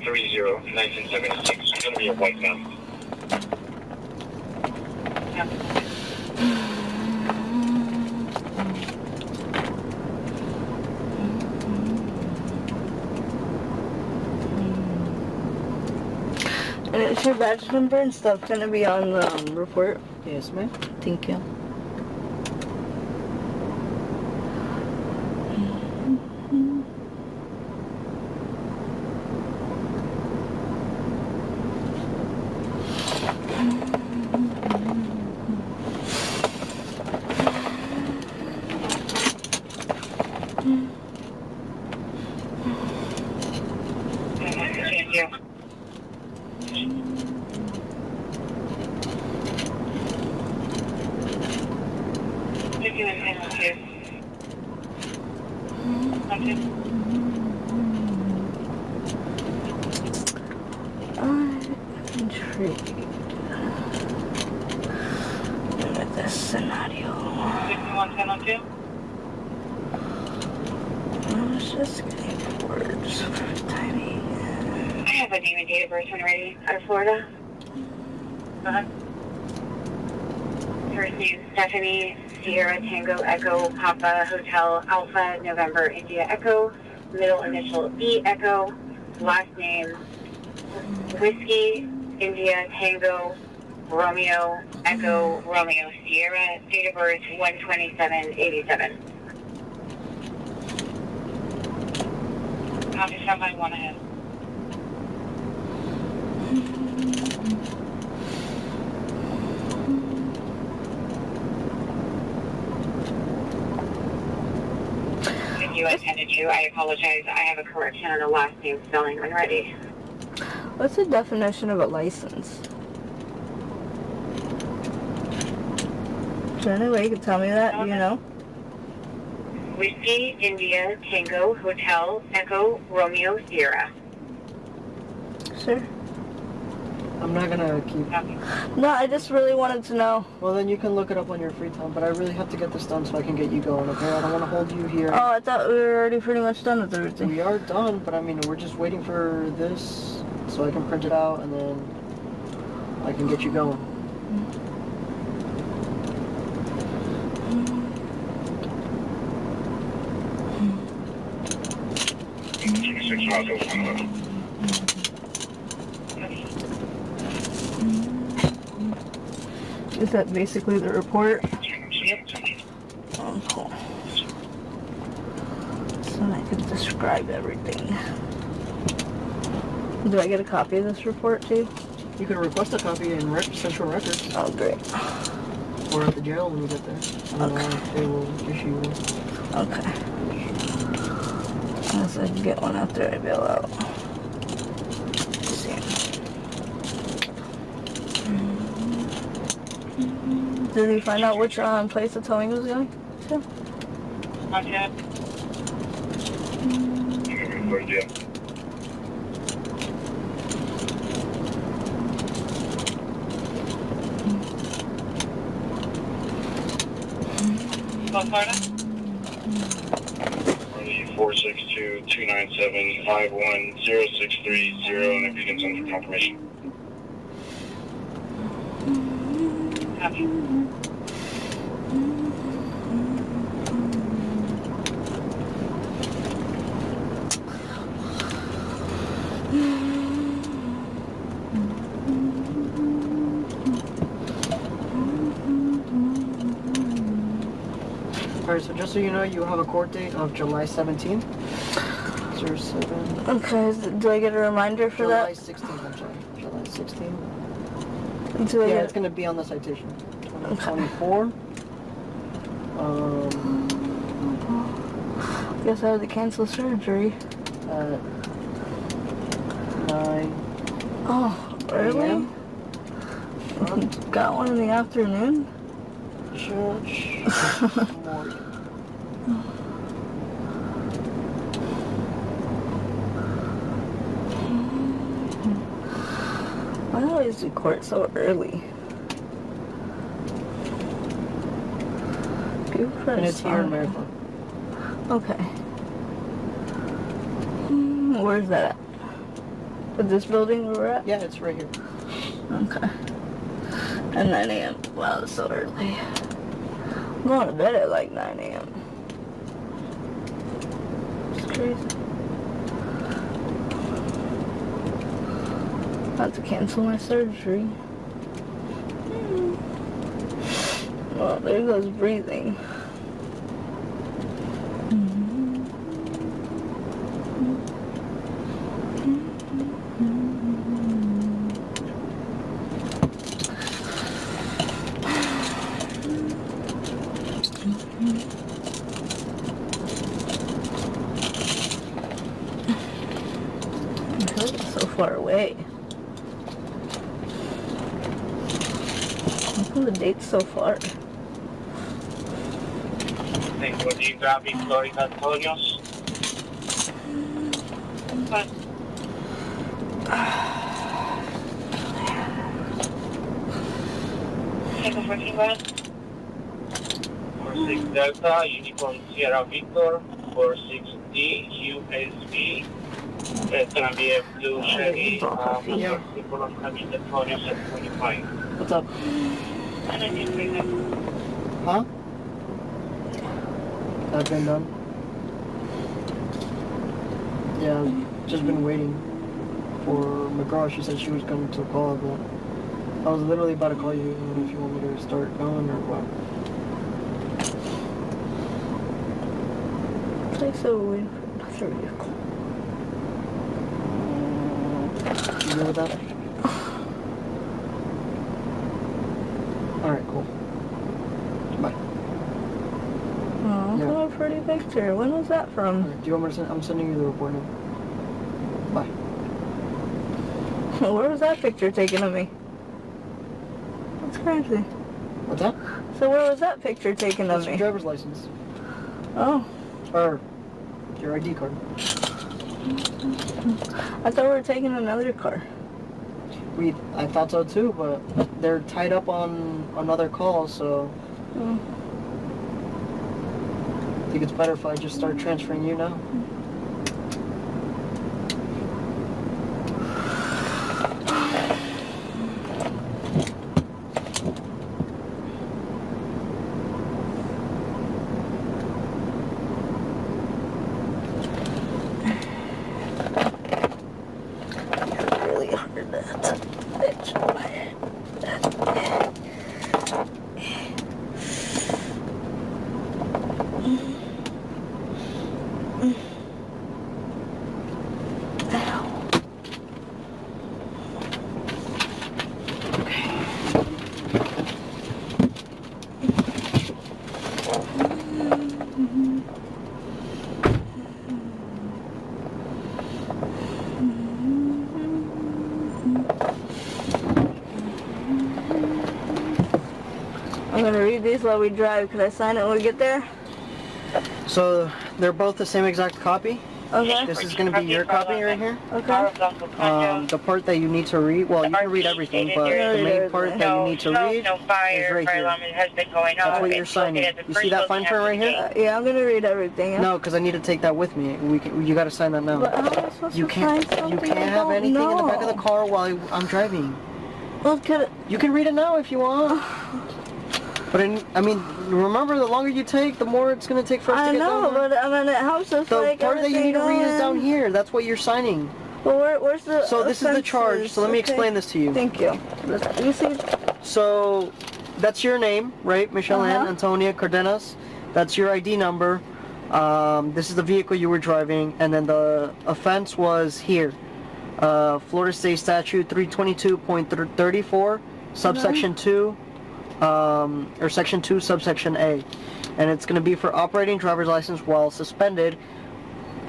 09/30/1976. It's going to be a white man. And is your badge number and stuff gonna be on the report? Yes, ma'am. Thank you. I'm intrigued with this scenario. 611002. I was just getting words for tiny. I have a name and date of birth when ready. Out of Florida. First name Stephanie, Sierra Tango Echo Papa Hotel Alpha November India Echo. Middle initial E Echo. Last name Whiskey India Tango Romeo Echo Romeo Sierra. Date of birth 1/27/87. Copy, somebody one ahead. You intended to. I apologize. I have a correction on the last name spelling when ready. What's the definition of a license? Is there any way you could tell me that? Do you know? Whiskey, India, Tango, Hotel, Echo, Romeo, Sierra. Sure. I'm not gonna keep... No, I just really wanted to know. Well, then you can look it up on your free time, but I really have to get this done so I can get you going, okay? I don't want to hold you here. Oh, I thought we were already pretty much done with everything. We are done, but I mean, we're just waiting for this so I can print it out and then I can get you going. Is that basically the report? Yep. Oh, cool. So I can describe everything. Do I get a copy of this report too? You can request a copy in Central Records. Oh, great. Or at the jail when you get there. I don't know if they will issue one. Okay. Unless I can get one after I bail out. Let's see. Did he find out which place the towing was going to? Not yet. Where's you? What, Florida? 462-297-510-630, and if you can send for confirmation. Copy. Alright, so just so you know, you have a court date of July 17th. 07. Okay, do I get a reminder for July that? 16th, I'm sorry. July 16th. Do I Yeah, get... it's going to be on the citation. 2024. Guess I have to cancel surgery. At 9. Oh, early? AM. Got one in the afternoon? Church. Morgan. Why do I always do court so early? And it's here in Marathon. Okay. Where's that at? Is this building where we're at? Yeah, it's right here. Okay. At 9 a.m. Wow, it's so early. I'm going to bed at like 9 a.m. It's crazy. I have to cancel my surgery. Well, there goes breathing. So far away. How come the date's so far? Thank you. Do you grab me Florida Antonio's? What? Take a freaking van. 46 Delta, Unicorn Sierra Victor, 46D, USB. It's gonna be a blue Chevy, people of Camille Antonio's at 25. What's up? Huh? That's been done. Yeah, I've just been waiting for McGraw. She said she was going to call, but I was literally about to call you if you want me to start going or what. Like so weird for another vehicle. You good with that? Alright, cool. Bye. Oh, Yeah. what a pretty picture. When was that from? Alright, do you want me to send? I'm sending you the report now. Bye. Where was that picture taken of me? That's crazy. What's that? So where was that picture taken of That's your me? driver's license. Oh. Or your ID card. I thought we were taking another car. I thought so too, but they're tied up on another call, so I think it's better if I just start transferring you now. Really hard that bitch. I'm gonna read these while we drive. Could I sign it when we get there? So they're both the same exact copy. Okay. This is going to be your copy right here. Okay. The part that you need to read, well, you can read everything, but the main part that you need to read is right here. That's what you're signing. You see that fine print right here? Yeah, I'm gonna read everything. No, because I need to take that with me. You got to sign that now. But how am I supposed You to can't. sign You something can't I have don't anything in the know? back of the car while I'm driving. Well, could You can read it now if you want. But I mean, remember, the longer you take, the more it's going to take for us I to get know, down there. but I mean, it helps us The like part that you need to read is down here. That's what you're signing. Well, where's the So this is the charge. So let me explain this to you. Thank you. You see? So that's your name, right? Michelle Ann Antonia Cardenas. That's your ID number. This is the vehicle you were driving, and then the offense was here. Florida State Statute 322.34, subsection 2, or section 2, subsection A. And it's going to be for operating driver's license while suspended,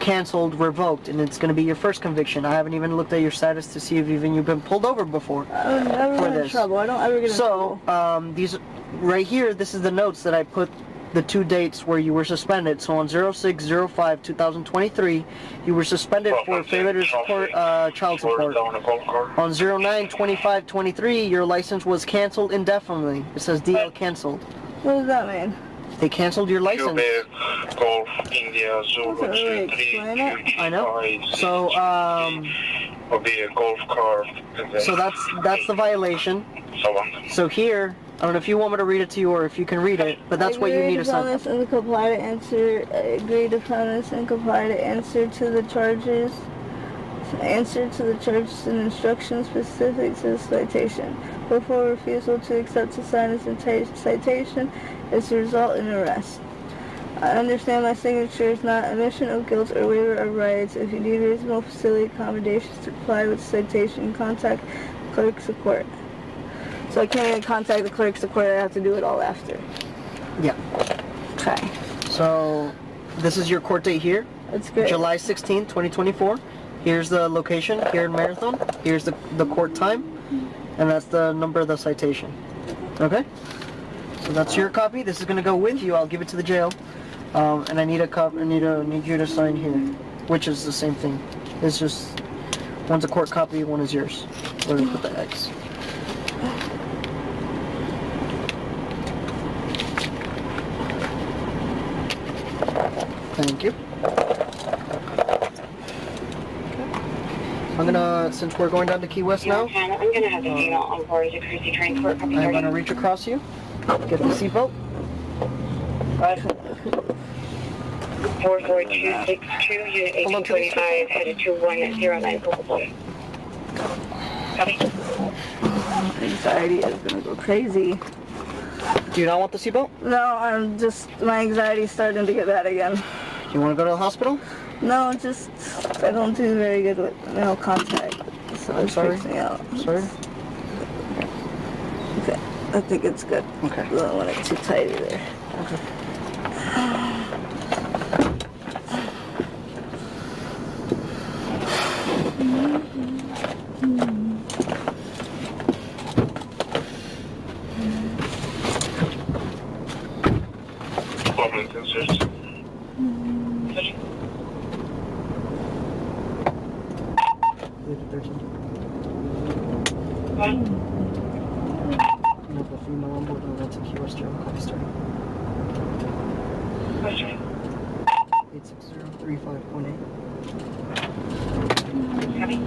canceled, revoked, and it's going to be your first conviction. I haven't even looked at your status to see if you've been pulled over before. I'm never in trouble. I don't ever get in trouble. So, these, right here, this is the notes that I put the 2 dates where you were suspended. So on 06/05/2023, you were suspended for failure to support child support. On 09/25/23, your license was canceled indefinitely. It says DL canceled. What does that mean? They canceled your license. Golf India Zulu Doesn't really explain it. I know. So will be a golf car. so that's the violation. So here, I don't know if you want me to read it to you or if you can read it, but that's what you need to sign. I agree to comply to answer. I agree to promise and comply to answer to the charges. Answer to the charges and instructions specific to the citation. Before refusal to accept the citation is to result in arrest. I understand my signature is not admission of guilt or waiver of rights. If you need reasonable facility accommodations to comply with the citation, contact the clerk's of court. So I can't even contact the clerk's of court. I have to do it all after. Yeah. Okay. So this is your court date here. That's great. July 16, 2024. Here's the location here in Marathon. Here's the court time. And that's the number of the citation. Okay? So that's your copy. This is going to go with you. I'll give it to the jail. And I need a copy. I need you to sign here, which is the same thing. It's just one's a court copy, one is yours. Let me put the X. Thank you. I'm gonna, since we're going down to Key West now, I'm gonna have the female on board as a crazy train court. I'm gonna reach across you, get the seatbelt. 44262, unit 1825, headed to 109 Boulevard. Copy. Anxiety is gonna go crazy. Do you not want the seatbelt? No, I'm just, my anxiety's starting to get bad again. You wanna go to the hospital? No, just, I don't do very good with male contact. So I'm it sorry. freaks me out. Sorry? Okay, I think it's good. Okay. I don't want it too tight either. Okay. Question. 860-3518. Copy.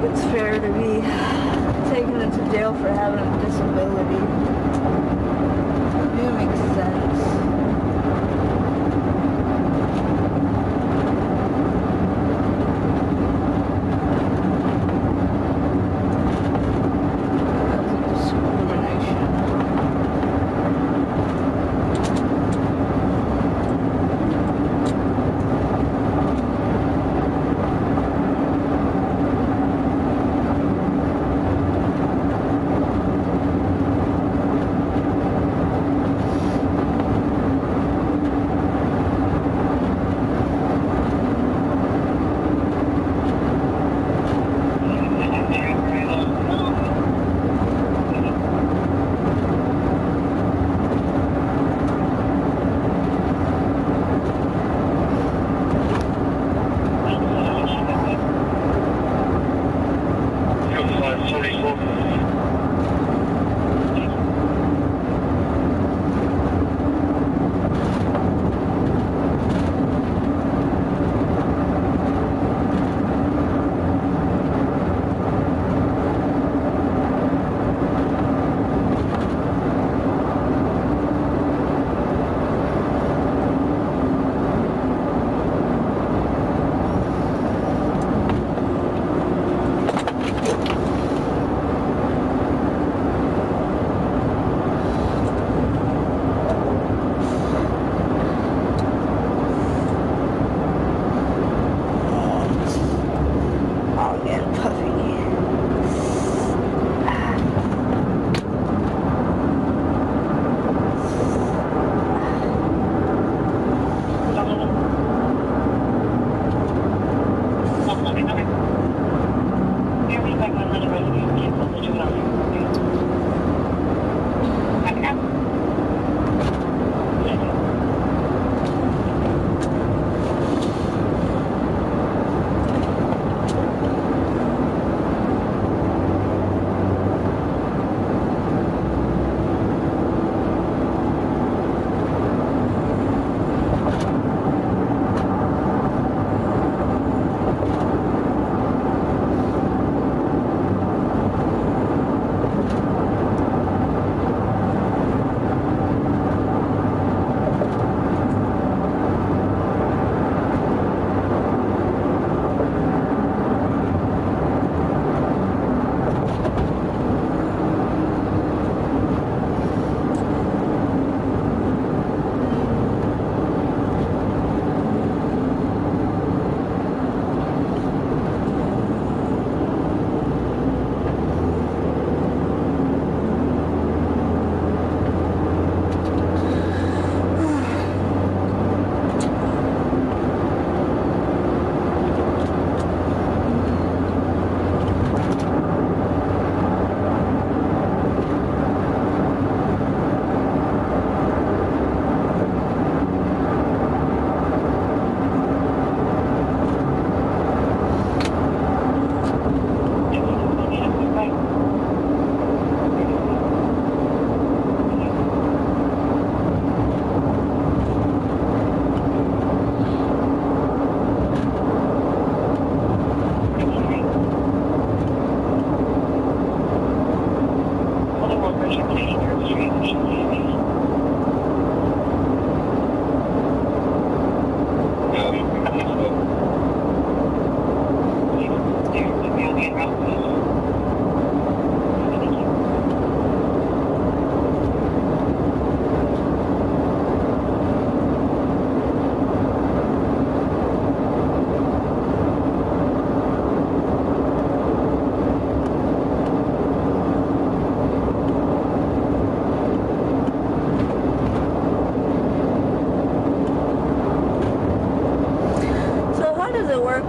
think it's fair to be taken into jail for having a disability. It makes sense.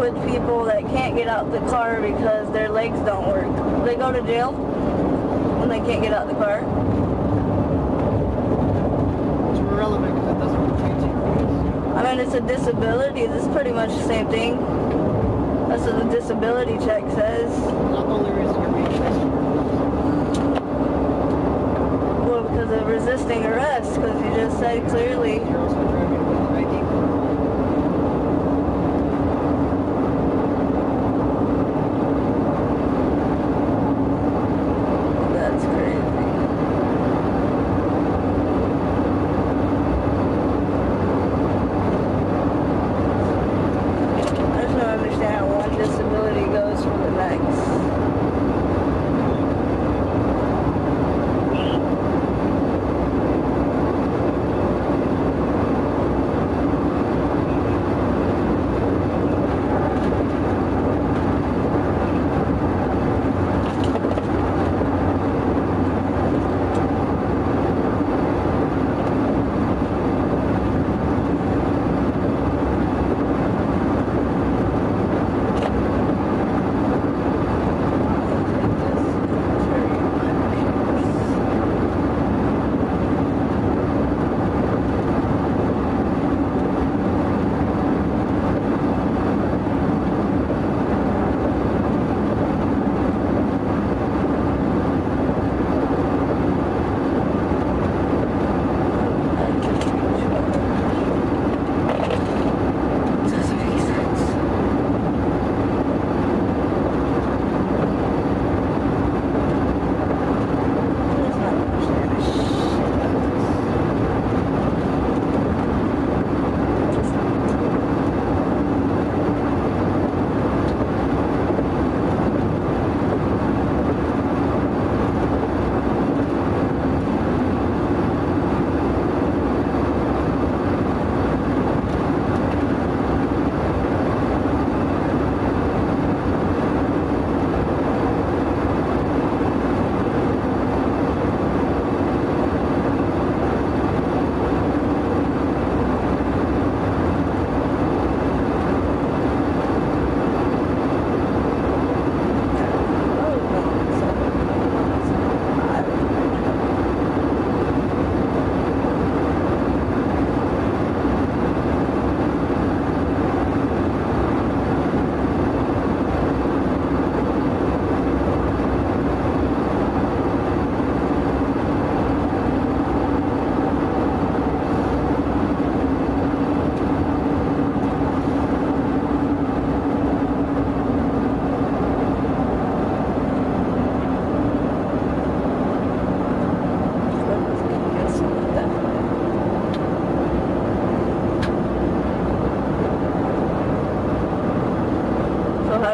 with people that can't get out the car because their legs don't work. They go to jail when they can't get out the car. It's irrelevant because it doesn't pertain to you. I mean, it's a disability. It's pretty much the same thing. That's what the disability check says. Not the only reason you're being arrested. Well, because of resisting arrest, because you just said clearly. You're also driving with an ID card.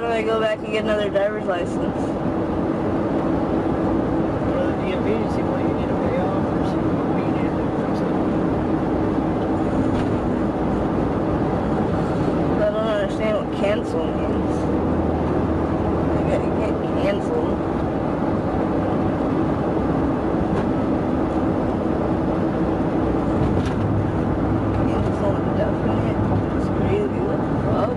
do I go back and get another driver's license? Go to the DMV and see what you need to pay off or see what you need to do to fix it. I don't understand what cancel means. Like, you can't cancel. Cancel indefinite. It's crazy. What the fuck?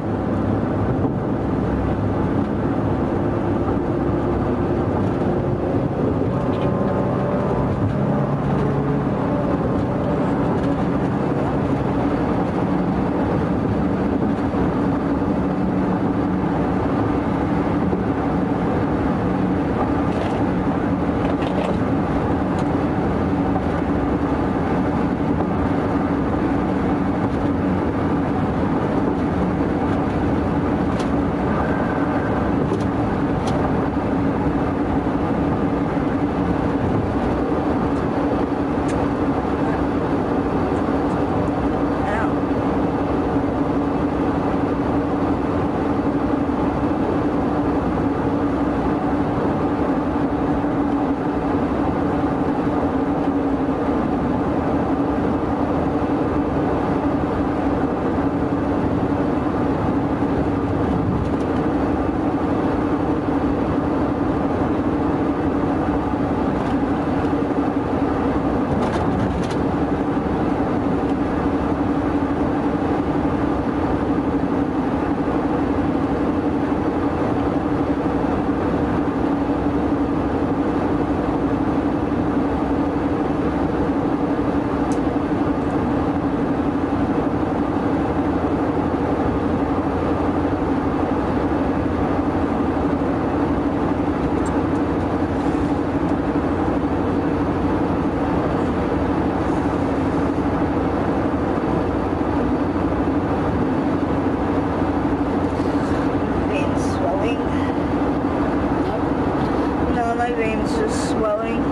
My veins just swelling.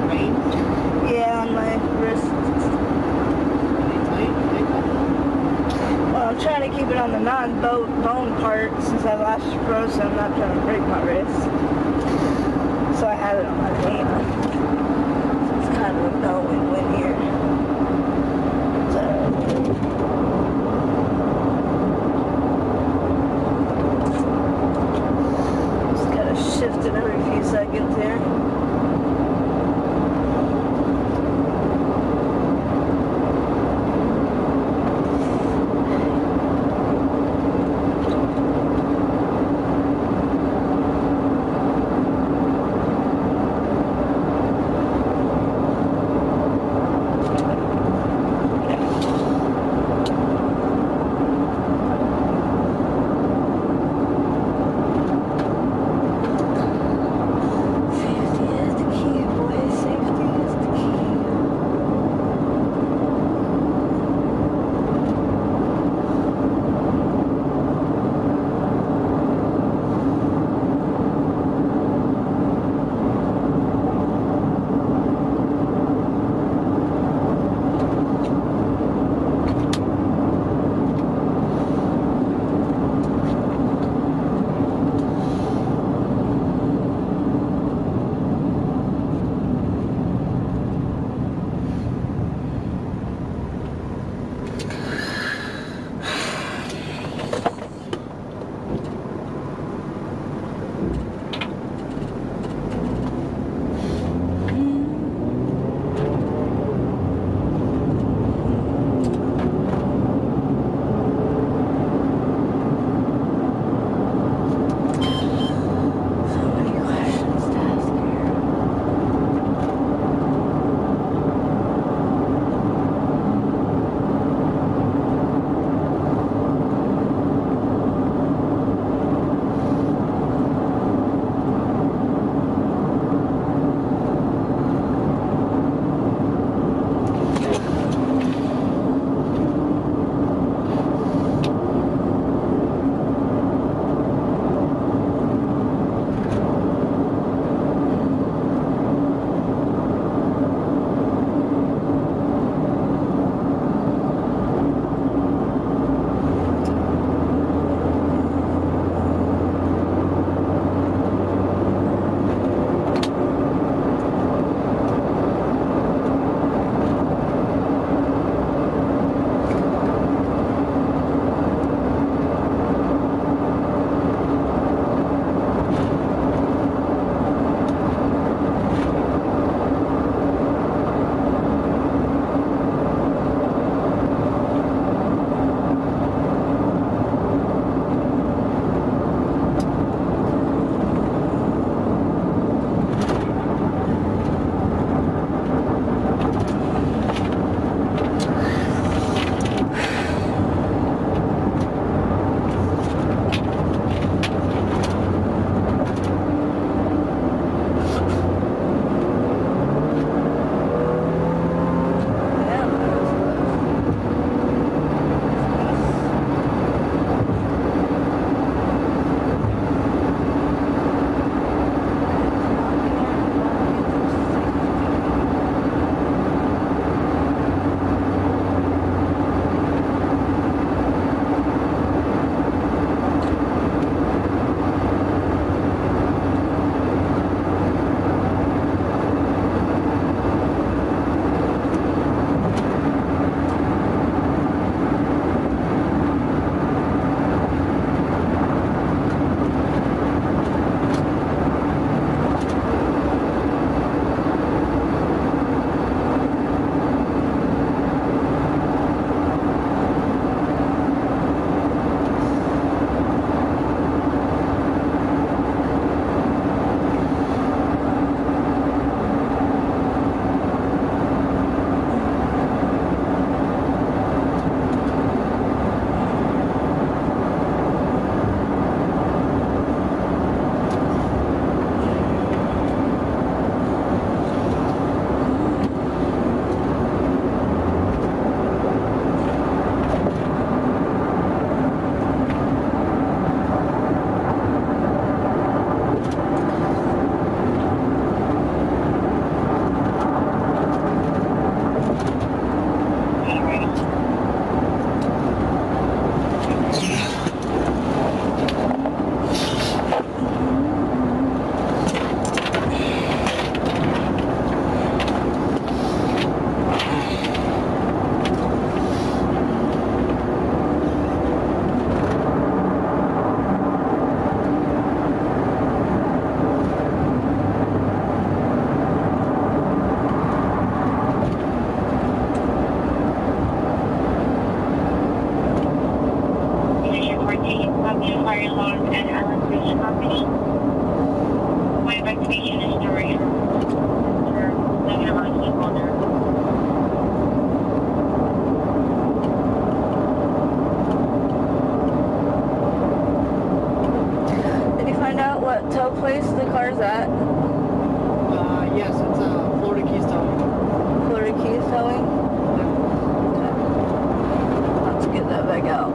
Veins? Yeah, on my wrist. Well, I'm trying to keep it on the non-bone part since I last froze, so I'm not trying to break my wrist. So I have it on my vein. So it's kind of a no-win-win here. Just gotta shift it every few seconds here. fire alarm and LS copy. My investigation is during for negative on stakeholder. Did you find out what tow place the car's at? Yes, it's Florida Keys Towing. Florida Keys Towing? Okay. Let's get that back out.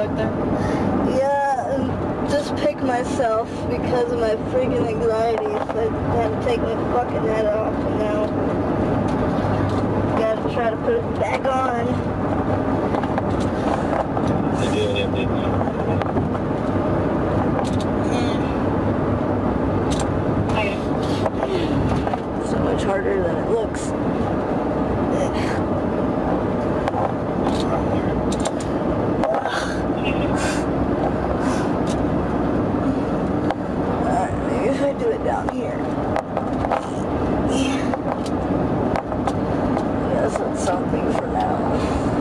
back there? Yeah, and just pick myself because of my freaking anxiety. So I had to take my fucking head off, and now gotta try to put it back on. So much harder than it looks. Maybe if I do it down here. Yeah. Guess it's something for now.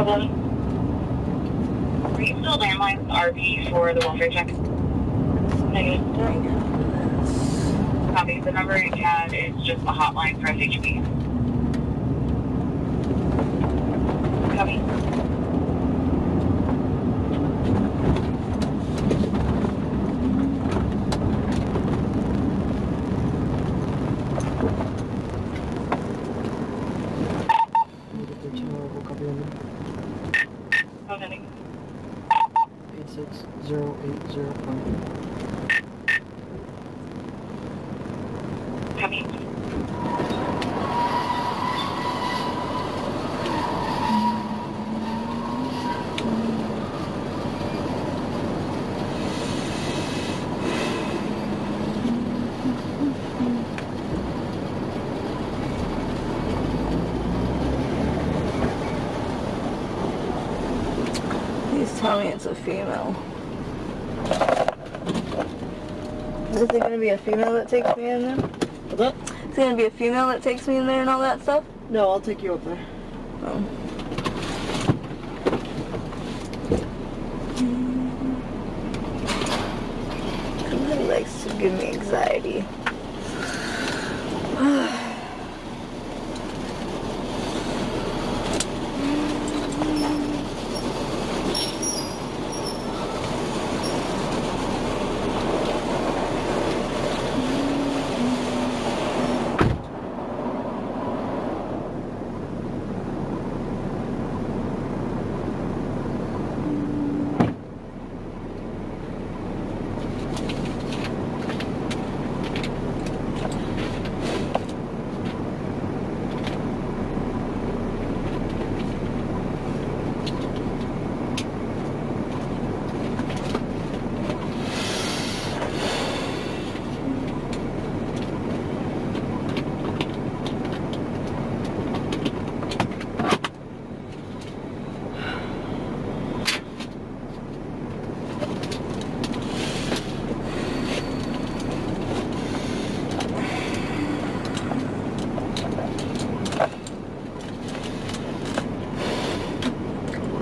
Are you still landline RP for the welfare check? Negative. Copy. The number you had is just a hotline for SHP. Copy. Okay. 86080. Copy. Please tell me it's a female. Is it gonna be a female that takes me in there? What's that? It's gonna be a female that takes me in there and all that stuff? No, I'll take you up there. Oh. Somebody likes to give me anxiety.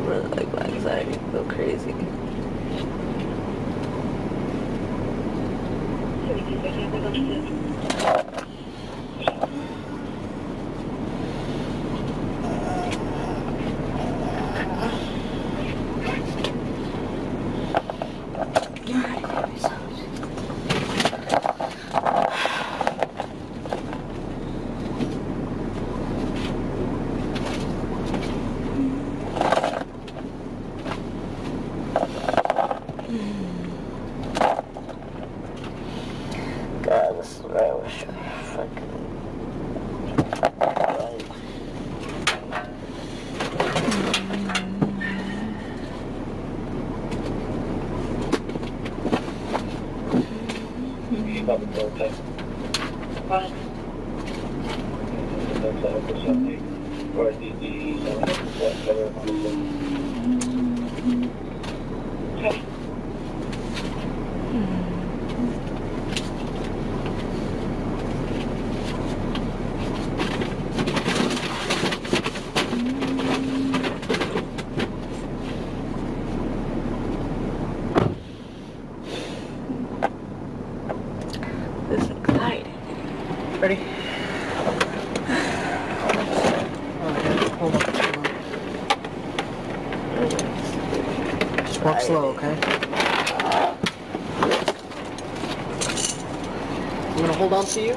Really like my anxiety to go crazy. God, this is where I wish I fucking... Okay. This is exciting. Ready? Okay, hold on. Just walk slow, okay? I'm gonna hold on to you.